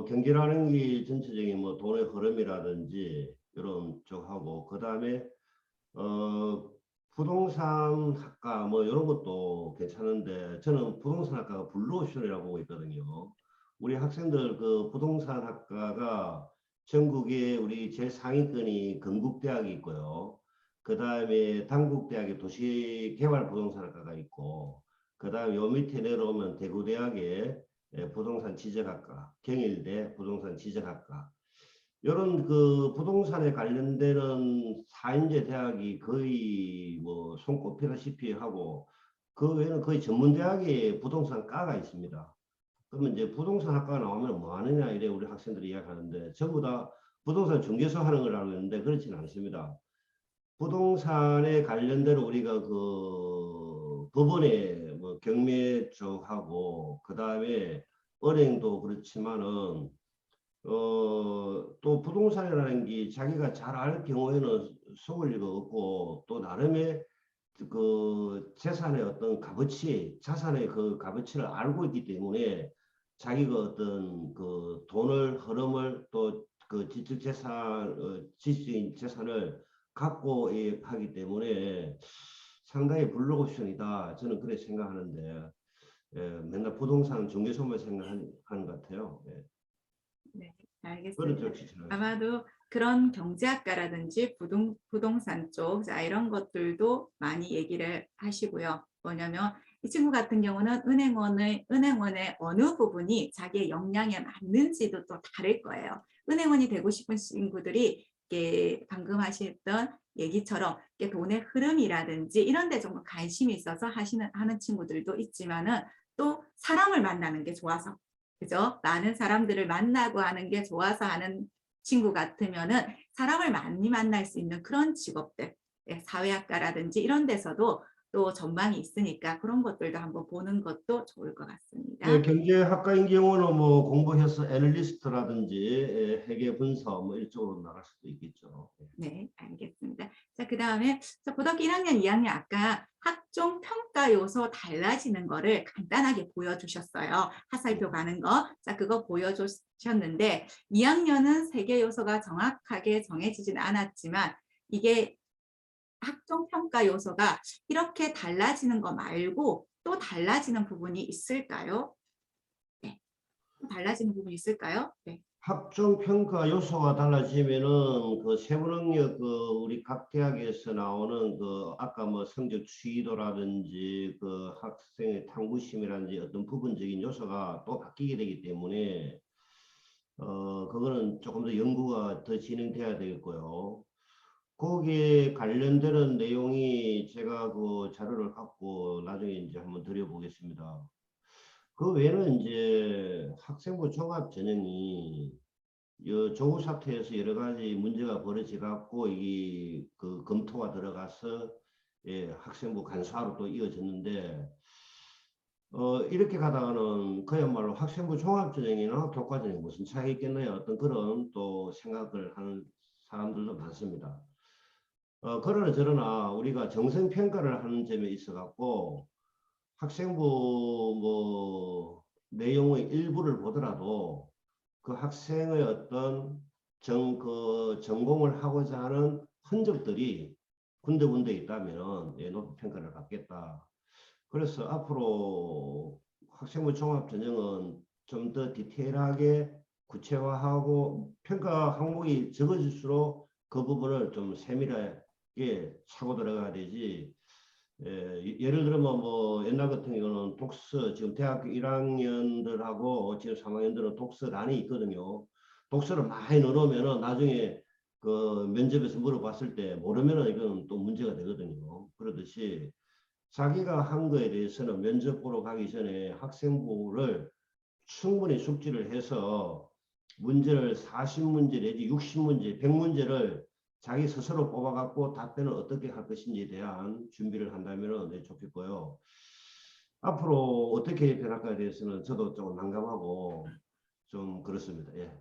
경제라는 게 전체적인 뭐 돈의 흐름이라든지 이런 쪽하고 그 다음에 부동산 학과 뭐 이런 것도 괜찮은데 저는 부동산 학과가 블루오션이라고 보고 있거든요. 우리 학생들 그 부동산 학과가 전국에 우리 제일 상위권이 건국대학이 있고요. 그 다음에 당국대학의 도시개발부동산학과가 있고 그 다음에 요 밑에 내려오면 대구대학의 부동산 지적학과, 경일대 부동산 지적학과 이런 그 부동산에 관련되는 4인제 대학이 거의 뭐 손꼽히다시피 하고 그 외에는 거의 전문대학에 부동산 과가 있습니다. 그러면 이제 부동산 학과가 나오면 뭐 하느냐 이래 우리 학생들이 이야기하는데 전부 다 부동산 중개소 하는 걸 알고 있는데 그렇지는 않습니다. 부동산에 관련된 우리가 그 법원의 뭐 경매 쪽하고 그 다음에 은행도 그렇지만은 또 부동산이라는 게 자기가 잘 알 경우에는 속을 리가 없고 또 나름의 그 재산의 어떤 값어치, 자산의 그 값어치를 알고 있기 때문에 자기가 어떤 그 돈을 흐름을 또 그 지적 재산, 지적인 재산을 갖고 하기 때문에 상당히 블루옵션이다. 저는 그렇게 생각하는데 맨날 부동산 중개소만 생각하는 것 같아요. 예. 네, 알겠습니다. 그렇죠. 아마도 그런 경제학과라든지 부동산 쪽, 자, 이런 것들도 많이 얘기를 하시고요. 뭐냐면 이 친구 같은 경우는 은행원의 어느 부분이 자기의 역량에 맞는지도 또 다를 거예요. 은행원이 되고 싶은 친구들이 이게 방금 하셨던 얘기처럼 돈의 흐름이라든지 이런 데 좀 관심이 있어서 하는 친구들도 있지만은 또 사람을 만나는 게 좋아서 그죠? 많은 사람들을 만나고 하는 게 좋아서 하는 친구 같으면은 사람을 많이 만날 수 있는 그런 직업들, 예, 사회학과라든지 이런 데서도 또 전망이 있으니까 그런 것들도 한번 보는 것도 좋을 것 같습니다. 예, 경제학과인 경우는 뭐 공부해서 애널리스트라든지 회계 분석 뭐 이쪽으로 나갈 수도 있겠죠. 예. 네, 알겠습니다. 자, 그 다음에 고등학교 1학년, 2학년 아까 학종 평가 요소 달라지는 거를 간단하게 보여주셨어요. 하살표 가는 거. 자, 그거 보여주셨는데 2학년은 3개 요소가 정확하게 정해지진 않았지만 이게 학종 평가 요소가 이렇게 달라지는 거 말고 또 달라지는 부분이 있을까요? 네. 또 달라지는 부분이 있을까요? 네. 학종 평가 요소가 달라지면은 그 세부능력 그 우리 각 대학에서 나오는 그 아까 뭐 성적 취도라든지 그 학생의 탐구심이라든지 어떤 부분적인 요소가 또 바뀌게 되기 때문에 그거는 조금 더 연구가 더 진행돼야 되겠고요. 거기에 관련되는 내용이 제가 그 자료를 갖고 나중에 이제 한번 드려보겠습니다. 그 외에는 이제 학생부 종합 전형이 조후 사태에서 여러 가지 문제가 벌어져 갖고 이 그 검토가 들어가서 예, 학생부 간소화로 또 이어졌는데 이렇게 가다가는 그야말로 학생부 종합 전형이나 교과 전형이 무슨 차이가 있겠나요? 어떤 그런 또 생각을 하는 사람들도 많습니다. 그러나 저러나 우리가 정성 평가를 하는 점에 있어 갖고 학생부 뭐 내용의 일부를 보더라도 그 학생의 어떤 전공을 하고자 하는 흔적들이 군데군데 있다면 예, 높이 평가를 받겠다. 그래서 앞으로 학생부 종합 전형은 좀 더 디테일하게 구체화하고 평가 항목이 적어질수록 그 부분을 좀 세밀하게 차고 들어가야 되지. 예를 들면 뭐 옛날 같은 경우는 독서 지금 대학교 1학년들하고 지금 3학년들은 독서란이 있거든요. 독서를 많이 넣어놓으면은 나중에 그 면접에서 물어봤을 때 모르면은 이건 또 문제가 되거든요. 그러듯이 자기가 한 거에 대해서는 면접 보러 가기 전에 학생부를 충분히 숙지를 해서 문제를 40문제 내지 60문제, 100문제를 자기 스스로 뽑아갖고 답변을 어떻게 할 것인지에 대한 준비를 한다면 네, 좋겠고요. 앞으로 어떻게 변할까에 대해서는 저도 조금 난감하고 좀 그렇습니다. 예.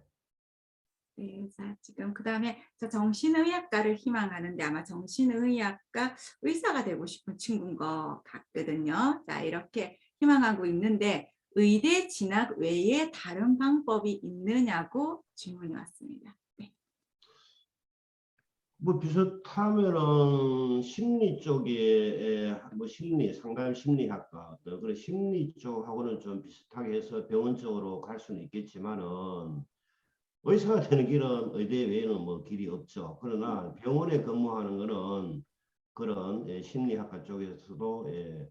네, 자, 지금 그 다음에 정신의학과를 희망하는데 아마 정신의학과 의사가 되고 싶은 친구인 것 같거든요. 자, 이렇게 희망하고 있는데 의대 진학 외에 다른 방법이 있느냐고 질문이 왔습니다. 네. 뭐 비슷하면은 심리 쪽에 뭐 심리 상담 심리학과 어떤 그런 심리 쪽하고는 좀 비슷하게 해서 병원 쪽으로 갈 수는 있겠지만은 의사가 되는 길은 의대 외에는 뭐 길이 없죠. 그러나 병원에 근무하는 거는 그런 예, 심리학과 쪽에서도 예,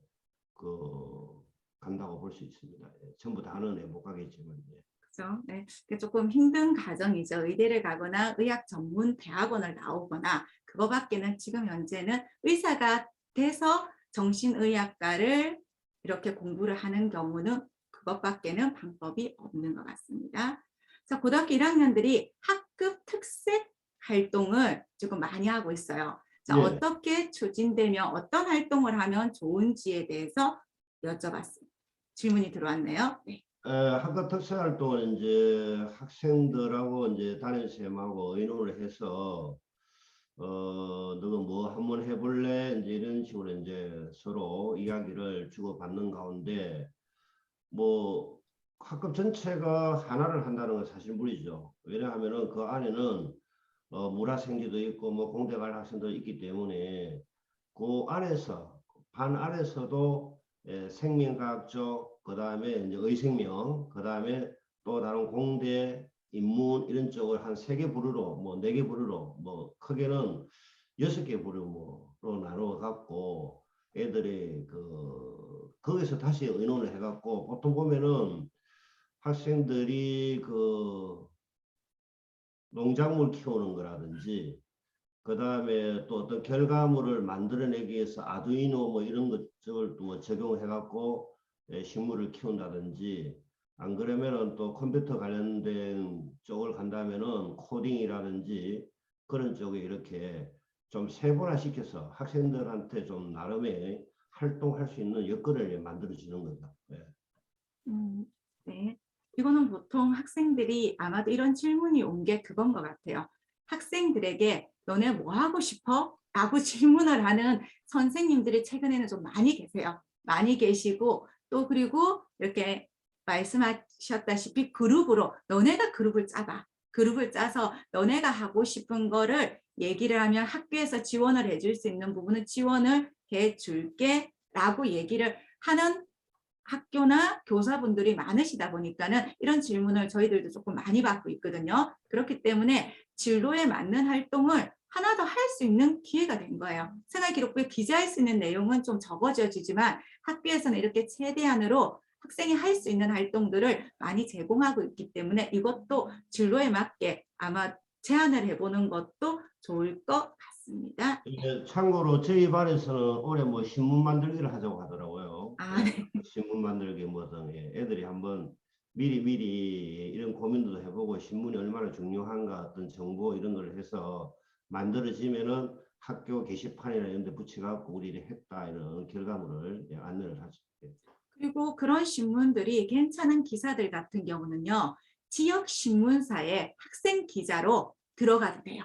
그 간다고 볼 수 있습니다. 예, 전부 다는 못 가겠지만. 예. 그렇죠. 네. 조금 힘든 과정이죠. 의대를 가거나 의학 전문 대학원을 나오거나 그거밖에는 지금 현재는 의사가 돼서 정신의학과를 이렇게 공부를 하는 경우는 그것밖에는 방법이 없는 것 같습니다. 자, 고등학교 1학년들이 학급 특색 활동을 조금 많이 하고 있어요. 자, 예. 어떻게 추진되며 어떤 활동을 하면 좋은지에 대해서 여쭤봤습니다. 질문이 들어왔네요. 네. 학과 특색활동은 이제 학생들하고 이제 담임선생님하고 의논을 해서 너가 뭐 한번 해볼래? 이제 이런 식으로 이제 서로 이야기를 주고받는 가운데 뭐 학급 전체가 하나를 한다는 건 사실 무리죠. 왜냐하면은 그 안에는 물화생지도 있고 뭐 공대 갈 학생도 있기 때문에 그 안에서 반 안에서도 생명과학 쪽, 그 다음에 이제 의생명, 그 다음에 또 다른 공대, 인문 이런 쪽을 한 3개 부류로 뭐 4개 부류로 뭐 크게는 6개 부류로 나누어 갖고 애들이 거기서 다시 의논을 해갖고 보통 보면은 학생들이 그 농작물 키우는 거라든지 그 다음에 또 어떤 결과물을 만들어내기 위해서 아두이노 뭐 이런 것을 또 뭐 적용해 갖고 식물을 키운다든지 안 그러면은 또 컴퓨터 관련된 쪽을 간다면은 코딩이라든지 그런 쪽에 이렇게 좀 세분화시켜서 학생들한테 좀 나름의 활동할 수 있는 여건을 만들어주는 거죠. 네. 네. 이거는 보통 학생들이 아마도 이런 질문이 온 게 그건 것 같아요. 학생들에게 너네 뭐 하고 싶어? 라고 질문을 하는 선생님들이 최근에는 좀 많이 계세요. 많이 계시고 또 그리고 이렇게 말씀하셨다시피 그룹으로 너네가 그룹을 짜봐. 그룹을 짜서 너네가 하고 싶은 거를 얘기를 하면 학교에서 지원을 해줄 수 있는 부분은 지원을 해줄게 라고 얘기를 하는 학교나 교사분들이 많으시다 보니까는 이런 질문을 저희들도 조금 많이 받고 있거든요. 그렇기 때문에 진로에 맞는 활동을 하나 더 할 수 있는 기회가 된 거예요. 생활기록부에 기재할 수 있는 내용은 좀 적어져지지만 학교에서는 이렇게 최대한으로 학생이 할 수 있는 활동들을 많이 제공하고 있기 때문에 이것도 진로에 맞게 아마 제안을 해보는 것도 좋을 것 같습니다. 참고로 저희 반에서는 올해 뭐 신문 만들기를 하자고 하더라고요. 아, 네. 신문 만들기 뭐든 애들이 한번 미리 이런 고민도 해보고 신문이 얼마나 중요한가 어떤 정보 이런 걸 해서 만들어지면은 학교 게시판이나 이런 데 붙여갖고 우리 했다 이런 결과물을 안내를 하죠. 그리고 그런 신문들이 괜찮은 기사들 같은 경우는요. 지역 신문사에 학생 기자로 들어가도 돼요.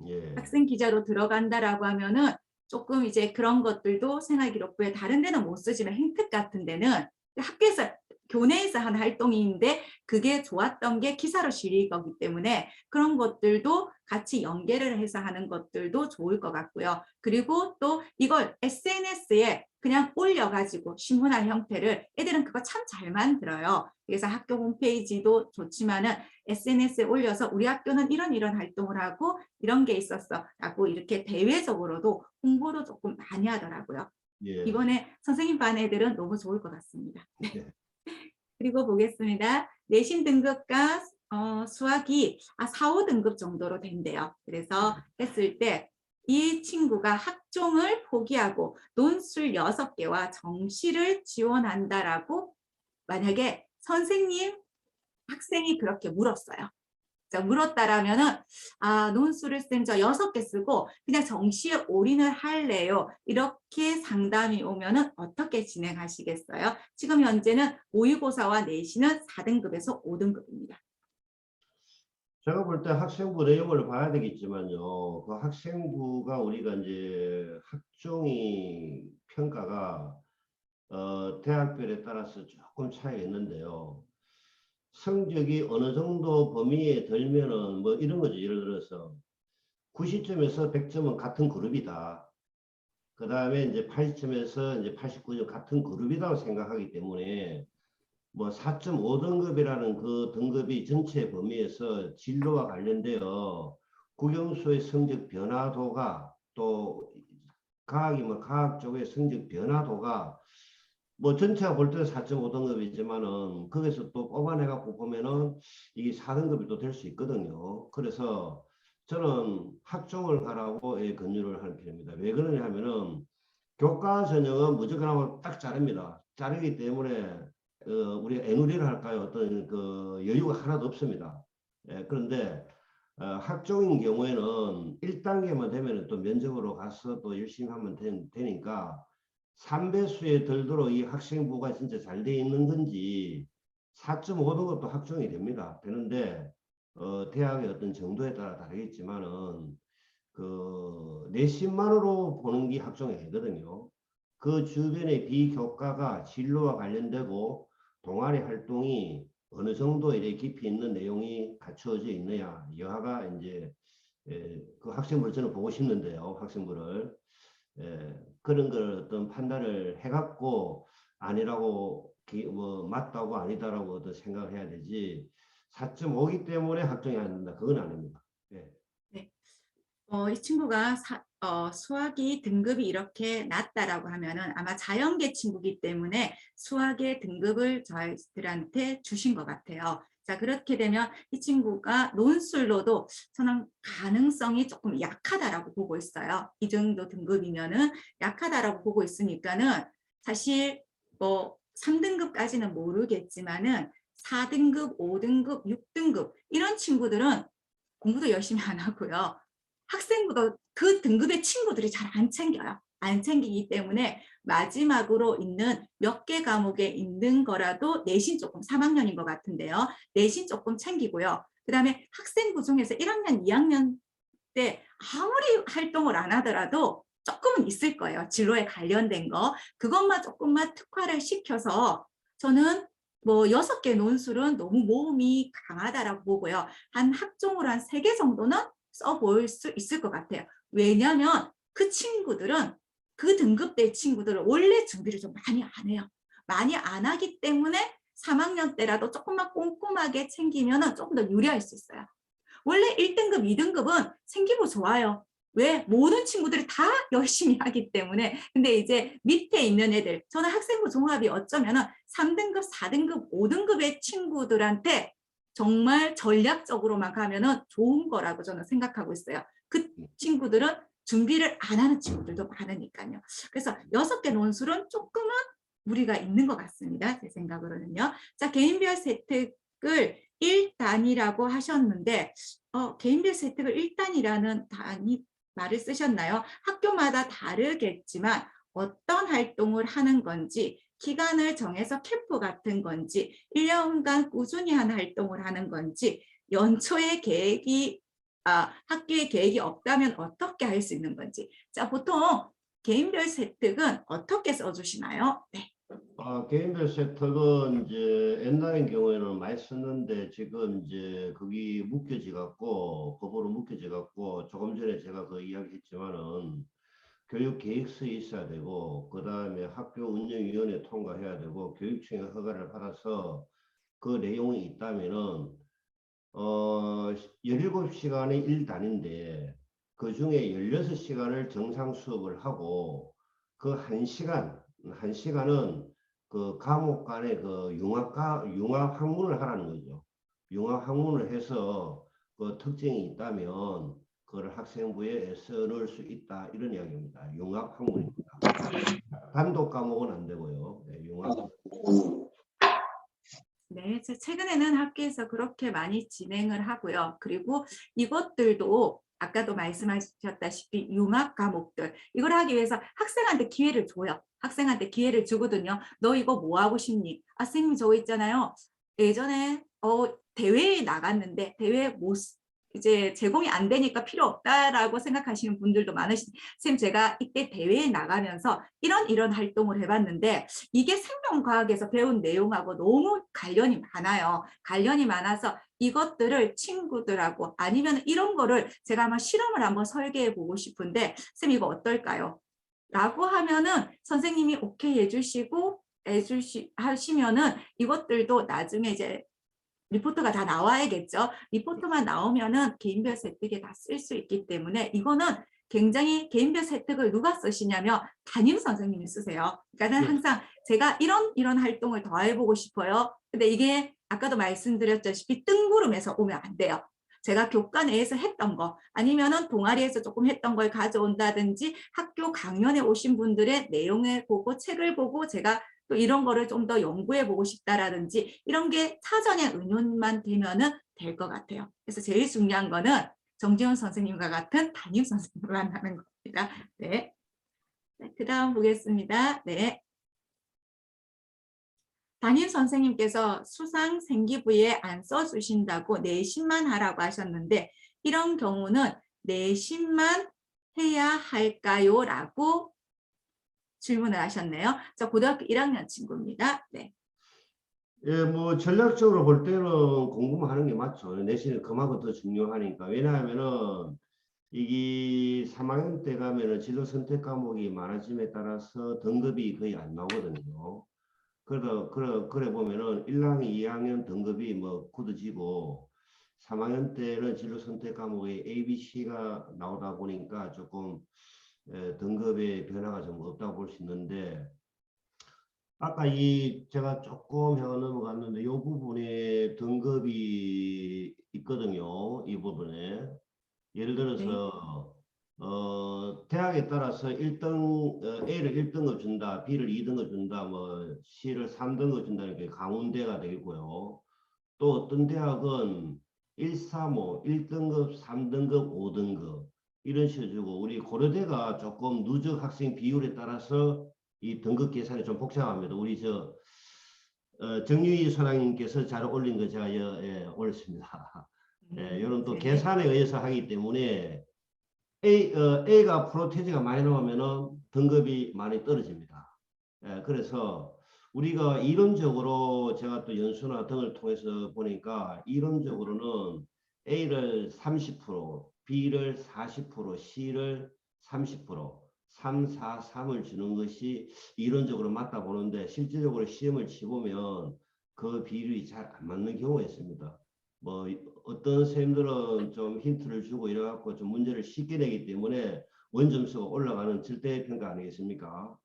예. 학생 기자로 들어간다라고 하면은 조금 이제 그런 것들도 생활기록부에 다른 데는 못 쓰지만 행특 같은 데는 학교에서 교내에서 한 활동인데 그게 좋았던 게 기사로 실릴 거기 때문에 그런 것들도 같이 연계를 해서 하는 것들도 좋을 것 같고요. 그리고 또 이걸 SNS에 그냥 올려가지고 신문할 형태를 애들은 그거 참 잘 만들어요. 그래서 학교 홈페이지도 좋지만은 SNS에 올려서 우리 학교는 이런 활동을 하고 이런 게 있었어 라고 이렇게 대외적으로도 홍보도 조금 많이 하더라고요. 예. 이번에 선생님 반 애들은 너무 좋을 것 같습니다. 예. 그리고 보겠습니다. 내신 등급과 수학이 4, 5등급 정도로 된대요. 그래서 했을 때 이 친구가 학종을 포기하고 논술 6개와 정시를 지원한다라고 만약에 선생님, 학생이 그렇게 물었어요. 물었다라면은 논술을 쌤 저 6개 쓰고 그냥 정시에 올인을 할래요. 이렇게 상담이 오면은 어떻게 진행하시겠어요? 지금 현재는 모의고사와 내신은 4등급에서 5등급입니다. 제가 볼 때 학생부 내용을 봐야 되겠지만요. 그 학생부가 우리가 이제 학종이 평가가 대학별에 따라서 조금 차이가 있는데요. 성적이 어느 정도 범위에 들면은 뭐 이런 거죠. 예를 들어서 90점에서 100점은 같은 그룹이다. 그 다음에 이제 80점에서 이제 89점 같은 그룹이라고 생각하기 때문에 뭐 4.5등급이라는 그 등급이 전체 범위에서 진로와 관련되어 국영수의 성적 변화도가 또 과학이 뭐 과학 쪽의 성적 변화도가 뭐 전체가 볼 때는 4.5등급이지만은 거기서 또 뽑아내갖고 보면은 이게 4등급이 또 될 수 있거든요. 그래서 저는 학종을 하라고 권유를 하는 편입니다. 왜 그러냐 하면은 교과 전형은 무조건 하고 딱 자릅니다. 자르기 때문에 우리가 애누리를 할까요? 어떤 그 여유가 하나도 없습니다. 그런데 학종인 경우에는 1단계만 되면 또 면접으로 가서 또 열심히 하면 되니까 3배수에 들도록 이 학생부가 진짜 잘 돼 있는 건지 4.5등급도 학종이 됩니다. 되는데 대학의 어떤 정도에 따라 다르겠지만은 그 내신만으로 보는 게 학종이 되거든요. 그 주변의 비교과가 진로와 관련되고 동아리 활동이 어느 정도 이렇게 깊이 있는 내용이 갖추어져 있느냐 여하가 이제 그 학생부를 저는 보고 싶는데요. 학생부를 그런 걸 어떤 판단을 해갖고 아니라고 뭐 맞다고 아니다라고 어떤 생각을 해야 되지 4.5기 때문에 학종이 안 된다 그건 아닙니다. 네. 이 친구가 수학이 등급이 이렇게 낮다라고 하면은 아마 자연계 친구이기 때문에 수학의 등급을 저희들한테 주신 것 같아요. 자, 그렇게 되면 이 친구가 논술로도 저는 가능성이 조금 약하다라고 보고 있어요. 이 정도 등급이면은 약하다라고 보고 있으니까는 사실 뭐 3등급까지는 모르겠지만은 4등급, 5등급, 6등급 이런 친구들은 공부도 열심히 안 하고요. 학생부도 그 등급의 친구들이 잘 안 챙겨요. 안 챙기기 때문에 마지막으로 있는 몇 개 과목에 있는 거라도 내신 조금 3학년인 것 같은데요. 내신 조금 챙기고요. 그 다음에 학생부 중에서 1학년, 2학년 때 아무리 활동을 안 하더라도 조금은 있을 거예요. 진로에 관련된 거. 그것만 조금만 특화를 시켜서 저는 뭐 6개 논술은 너무 모험이 강하다라고 보고요. 한 학종으로 한 3개 정도는 써볼 수 있을 것 같아요. 왜냐하면 그 친구들은 그 등급대 친구들은 원래 준비를 좀 많이 안 해요. 많이 안 하기 때문에 3학년 때라도 조금만 꼼꼼하게 챙기면 조금 더 유리할 수 있어요. 원래 1등급, 2등급은 생기부 좋아요. 왜? 모든 친구들이 다 열심히 하기 때문에. 근데 이제 밑에 있는 애들, 저는 학생부 종합이 어쩌면은 3등급, 4등급, 5등급의 친구들한테 정말 전략적으로만 가면은 좋은 거라고 저는 생각하고 있어요. 그 친구들은 준비를 안 하는 친구들도 많으니까요. 그래서 6개 논술은 조금은 무리가 있는 것 같습니다. 제 생각으로는요. 자, 개인별 세특을 1단이라고 하셨는데 개인별 세특을 1단이라는 단위 말을 쓰셨나요? 학교마다 다르겠지만 어떤 활동을 하는 건지 기간을 정해서 캠프 같은 건지 1년간 꾸준히 하는 활동을 하는 건지 연초에 계획이 학교에 계획이 없다면 어떻게 할 수 있는 건지. 자, 보통 개인별 세특은 어떻게 써주시나요? 네. 개인별 세탁은 이제 옛날인 경우에는 많이 썼는데 지금 이제 거기 묶여져 갖고 법으로 묶여져 갖고 조금 전에 제가 그 이야기했지만은 교육 계획서에 있어야 되고 그 다음에 학교 운영위원회 통과해야 되고 교육청의 허가를 받아서 그 내용이 있다면은 17시간의 1단인데 그 중에 16시간을 정상 수업을 하고 그 1시간은 그 과목 간의 그 융합 학문을 하라는 거죠. 융합 학문을 해서 그 특징이 있다면 그걸 학생부에 써넣을 수 있다 이런 이야기입니다. 융합 학문입니다. 단독 과목은 안 되고요. 네, 융합. 네, 최근에는 학교에서 그렇게 많이 진행을 하고요. 그리고 이것들도 아까도 말씀하셨다시피 융합 과목들 이걸 하기 위해서 학생한테 기회를 줘요. 학생한테 기회를 주거든요. 너 이거 뭐 하고 싶니? 아, 선생님 저거 있잖아요. 예전에 대회에 나갔는데 대회 못 이제 제공이 안 되니까 필요 없다라고 생각하시는 분들도 많으신 선생님 제가 이때 대회에 나가면서 이런 활동을 해봤는데 이게 생명과학에서 배운 내용하고 너무 관련이 많아요. 관련이 많아서 이것들을 친구들하고 아니면 이런 거를 제가 아마 실험을 한번 설계해 보고 싶은데 선생님 이거 어떨까요? 라고 하면은 선생님이 오케이 해주시고 하시면은 이것들도 나중에 이제 리포트가 다 나와야겠죠. 리포트만 나오면은 개인별 세특에 다 쓸 수 있기 때문에 이거는 굉장히 개인별 세특을 누가 쓰시냐면 담임 선생님이 쓰세요. 그러니까 항상 제가 이런 활동을 더 해보고 싶어요. 근데 이게 아까도 말씀드렸다시피 뜬구름에서 오면 안 돼요. 제가 교과 내에서 했던 거 아니면은 동아리에서 조금 했던 걸 가져온다든지 학교 강연에 오신 분들의 내용을 보고 책을 보고 제가 또 이런 거를 좀 더 연구해 보고 싶다라든지 이런 게 사전에 의논만 되면은 될 것 같아요. 그래서 제일 중요한 거는 정지훈 선생님과 같은 담임 선생님을 만나는 겁니다. 네. 그 다음 보겠습니다. 네. 담임 선생님께서 수상 생기부에 안 써주신다고 내신만 하라고 하셨는데 이런 경우는 내신만 해야 할까요? 라고 질문을 하셨네요. 저 고등학교 1학년 친구입니다. 네. 예, 뭐 전략적으로 볼 때는 공부만 하는 게 맞죠. 내신은 그만큼 더 중요하니까. 왜냐하면은 이게 3학년 때 가면은 진로 선택 과목이 많아짐에 따라서 등급이 거의 안 나오거든요. 그래 보면은 1학년, 2학년 등급이 뭐 굳어지고 3학년 때는 진로 선택 과목에 A, B, C가 나오다 보니까 조금 등급의 변화가 좀 없다고 볼 수 있는데 아까 제가 조금 해가 넘어갔는데 이 부분에 등급이 있거든요. 이 부분에 예를 들어서 대학에 따라서 A를 1등급 준다, B를 2등급 준다, 뭐 C를 3등급 준다는 게 강운대가 되겠고요. 또 어떤 대학은 1, 3호, 1등급, 3등급, 5등급 이런 식으로 주고 우리 고려대가 조금 누적 학생 비율에 따라서 이 등급 계산이 좀 복잡합니다. 우리 정유희 소장님께서 잘 올린 거 제가 올렸습니다. 이런 또 네. 계산에 의해서 하기 때문에 A가 프로테이지가 많이 나오면은 등급이 많이 떨어집니다. 그래서 우리가 이론적으로 제가 또 연수나 등을 통해서 보니까 이론적으로는 A를 30%, B를 40%, C를 30%, 3, 4, 3을 주는 것이 이론적으로 맞다 보는데 실질적으로 시험을 치보면 그 비율이 잘 안 맞는 경우가 있습니다. 뭐 어떤 선생님들은 좀 힌트를 주고 이래갖고 좀 문제를 쉽게 내기 때문에 원점수가 올라가는 절대평가 아니겠습니까?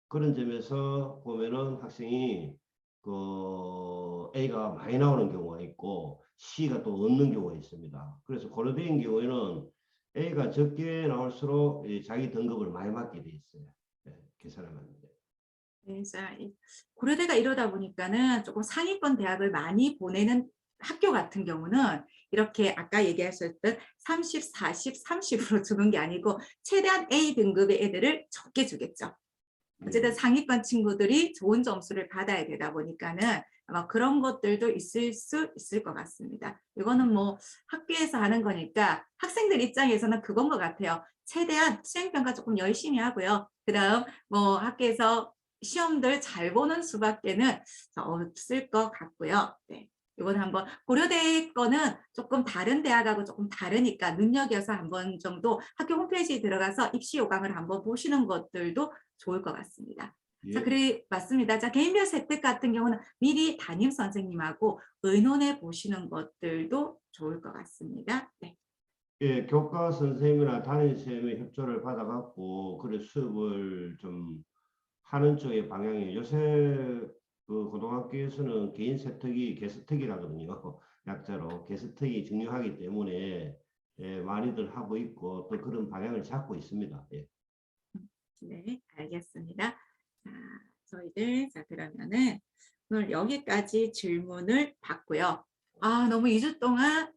그런 점에서 보면은 학생이 그 A가 많이 나오는 경우가 있고 C가 또 없는 경우가 있습니다. 그래서 고려대인 경우에는 A가 적게 나올수록 자기 등급을 많이 맞게 돼 있어요. 계산하는데. 네, 자, 고려대가 이러다 보니까는 조금 상위권 대학을 많이 보내는 학교 같은 경우는 이렇게 아까 얘기하셨던 30, 40, 30으로 주는 게 아니고 최대한 A 등급의 애들을 적게 주겠죠. 어쨌든 상위권 친구들이 좋은 점수를 받아야 되다 보니까는 아마 그런 것들도 있을 수 있을 것 같습니다. 이거는 뭐 학교에서 하는 거니까 학생들 입장에서는 그건 것 같아요. 최대한 수행평가 조금 열심히 하고요. 그다음 뭐 학교에서 시험들 잘 보는 수밖에는 없을 것 같고요. 네. 이건 한번 고려대 거는 조금 다른 대학하고 조금 다르니까 눈여겨서 한번 정도 학교 홈페이지에 들어가서 입시 요강을 한번 보시는 것들도 좋을 것 같습니다. 자, 그래 맞습니다. 자, 개인별 세특 같은 경우는 미리 담임 선생님하고 의논해 보시는 것들도 좋을 것 같습니다. 네. 예, 교과 선생님이나 담임 선생님의 협조를 받아갖고 그래 수업을 좀 하는 쪽의 방향이에요. 요새 그 고등학교에서는 개인 세특이 개세특이라거든요. 약자로 개세특이 중요하기 때문에 많이들 하고 있고 또 그런 방향을 잡고 있습니다. 예. 네, 알겠습니다. 자, 저희들 자 그러면은 오늘 여기까지 질문을 받고요. 아, 너무 2주 동안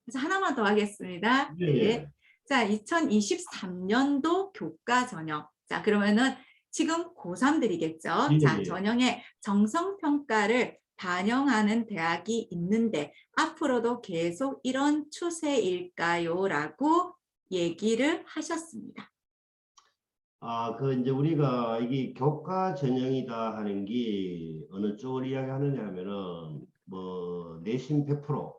그래서 하나만 더 하겠습니다. 예, 네. 예. 자, 2023년도 교과 전형. 자, 그러면은 지금 고3들이겠죠. 예, 자, 예. 전형에 정성평가를 반영하는 대학이 있는데 앞으로도 계속 이런 추세일까요? 라고 얘기를 하셨습니다. 이제 우리가 이게 교과 전형이다 하는 게 어느 쪽을 이야기하느냐 하면은 뭐 내신 100%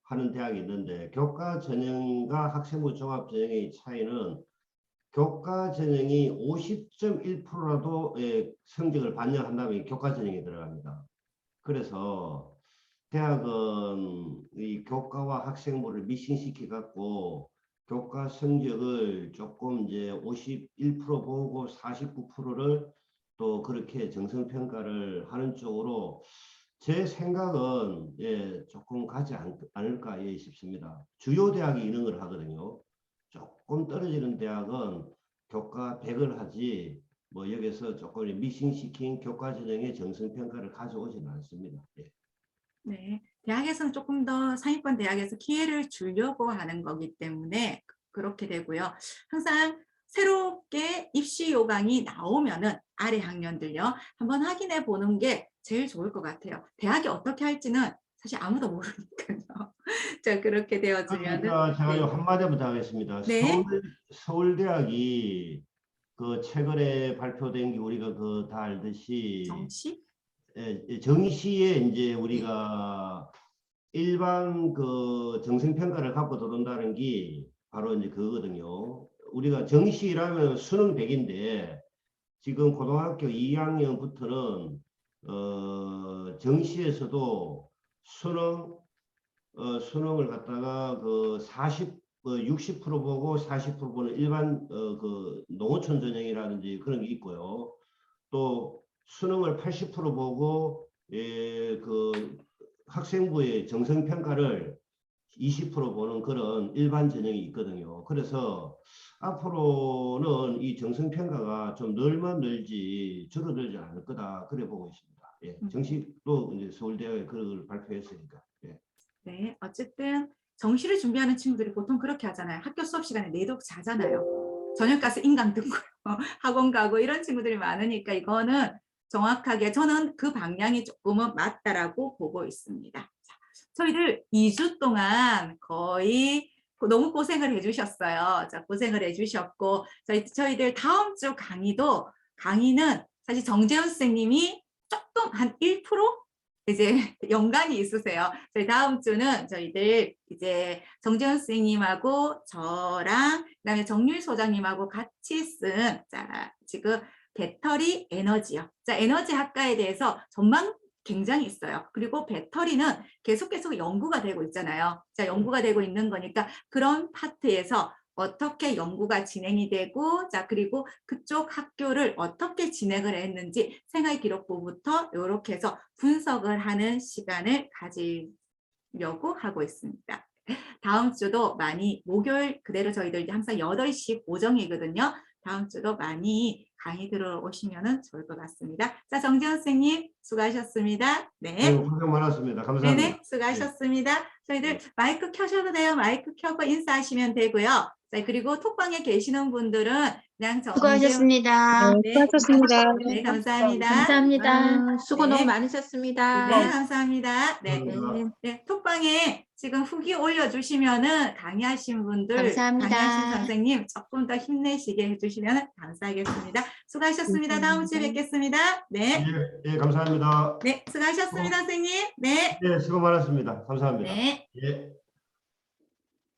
하는 대학이 있는데 교과 전형과 학생부 종합 전형의 차이는 교과 전형이 50.1%라도 성적을 반영한다면 교과 전형에 들어갑니다. 그래서 대학은 이 교과와 학생부를 미싱시켜 갖고 교과 성적을 조금 이제 51% 보고 49%를 또 그렇게 정성평가를 하는 쪽으로 제 생각은 조금 가지 않을까 싶습니다. 주요 대학이 이런 걸 하거든요. 조금 떨어지는 대학은 교과 100을 하지 뭐 여기서 조금 미싱시킨 교과 전형의 정성평가를 가져오지는 않습니다. 예. 네, 대학에서는 조금 더 상위권 대학에서 기회를 주려고 하는 거기 때문에 그렇게 되고요. 항상 새롭게 입시 요강이 나오면은 아래 학년들요 한번 확인해 보는 게 제일 좋을 것 같아요. 대학이 어떻게 할지는 사실 아무도 모르니까요. 자, 그렇게 되어지면은 그러니까 제가 요 네. 한마디부터 하겠습니다. 네. 서울대학이 그 최근에 발표된 게 우리가 그 다 알듯이 정시? 정시에 이제 네. 우리가 일반 그 정성평가를 갖고 들어온다는 게 바로 이제 그거거든요. 우리가 정시라면 수능 100인데 지금 고등학교 2학년부터는 정시에서도 수능을 갖다가 그 60% 보고 40% 보는 일반 그 농어촌 전형이라든지 그런 게 있고요. 또 수능을 80% 보고 그 학생부의 정성평가를 20% 보는 그런 일반 전형이 있거든요. 그래서 앞으로는 이 정성평가가 좀 늘만 늘지 줄어들지 않을 거다. 그래 보고 있습니다. 예, 정식도 이제 서울대학에 그걸 발표했으니까. 예. 네, 어쨌든 정시를 준비하는 친구들이 보통 그렇게 하잖아요. 학교 수업 시간에 내독 자잖아요. 저녁 가서 인강 듣고 학원 가고 이런 친구들이 많으니까 이거는 정확하게 저는 그 방향이 조금은 맞다라고 보고 있습니다. 자, 저희들 2주 동안 거의 너무 고생을 해주셨어요. 자, 고생을 해주셨고 저희들 다음 주 강의는 사실 정재훈 선생님이 조금 한 1% 이제 연관이 있으세요. 저희 다음 주는 저희들 이제 정재훈 선생님하고 저랑 그다음에 정률 소장님하고 같이 쓴 자, 지금 배터리 에너지요. 자, 에너지 학과에 대해서 전망 굉장히 있어요. 그리고 배터리는 계속 연구가 되고 있잖아요. 자, 연구가 되고 있는 거니까 그런 파트에서 어떻게 연구가 진행이 되고 자 그리고 그쪽 학교를 어떻게 진행을 했는지 생활기록부부터 이렇게 해서 분석을 하는 시간을 가지려고 하고 있습니다. 다음 주도 많이 목요일 그대로 저희들 항상 8시 고정이거든요. 다음 주도 많이 강의 들어오시면 좋을 것 같습니다. 자, 정재훈 선생님 수고하셨습니다. 네. 아이고, 고생 많았습니다. 감사합니다. 네네, 수고하셨습니다. 저희들 마이크 켜셔도 돼요. 마이크 켜고 인사하시면 되고요. 자, 그리고 톡방에 계시는 분들은 그냥 수고하셨습니다. 네, 수고하셨습니다. 네, 감사합니다. 감사합니다. 수고 네. 너무 많으셨습니다. 네, 감사합니다. 네, 감사합니다. 네, 톡방에 지금 후기 올려주시면은 강의하신 분들, 감사합니다. 강의하신 선생님 조금 더 힘내시게 해주시면 감사하겠습니다. 수고하셨습니다. 다음 주에 뵙겠습니다. 네, 예, 감사합니다. 네, 수고하셨습니다, 선생님. 네, 예, 수고 많았습니다. 감사합니다. 네. 예.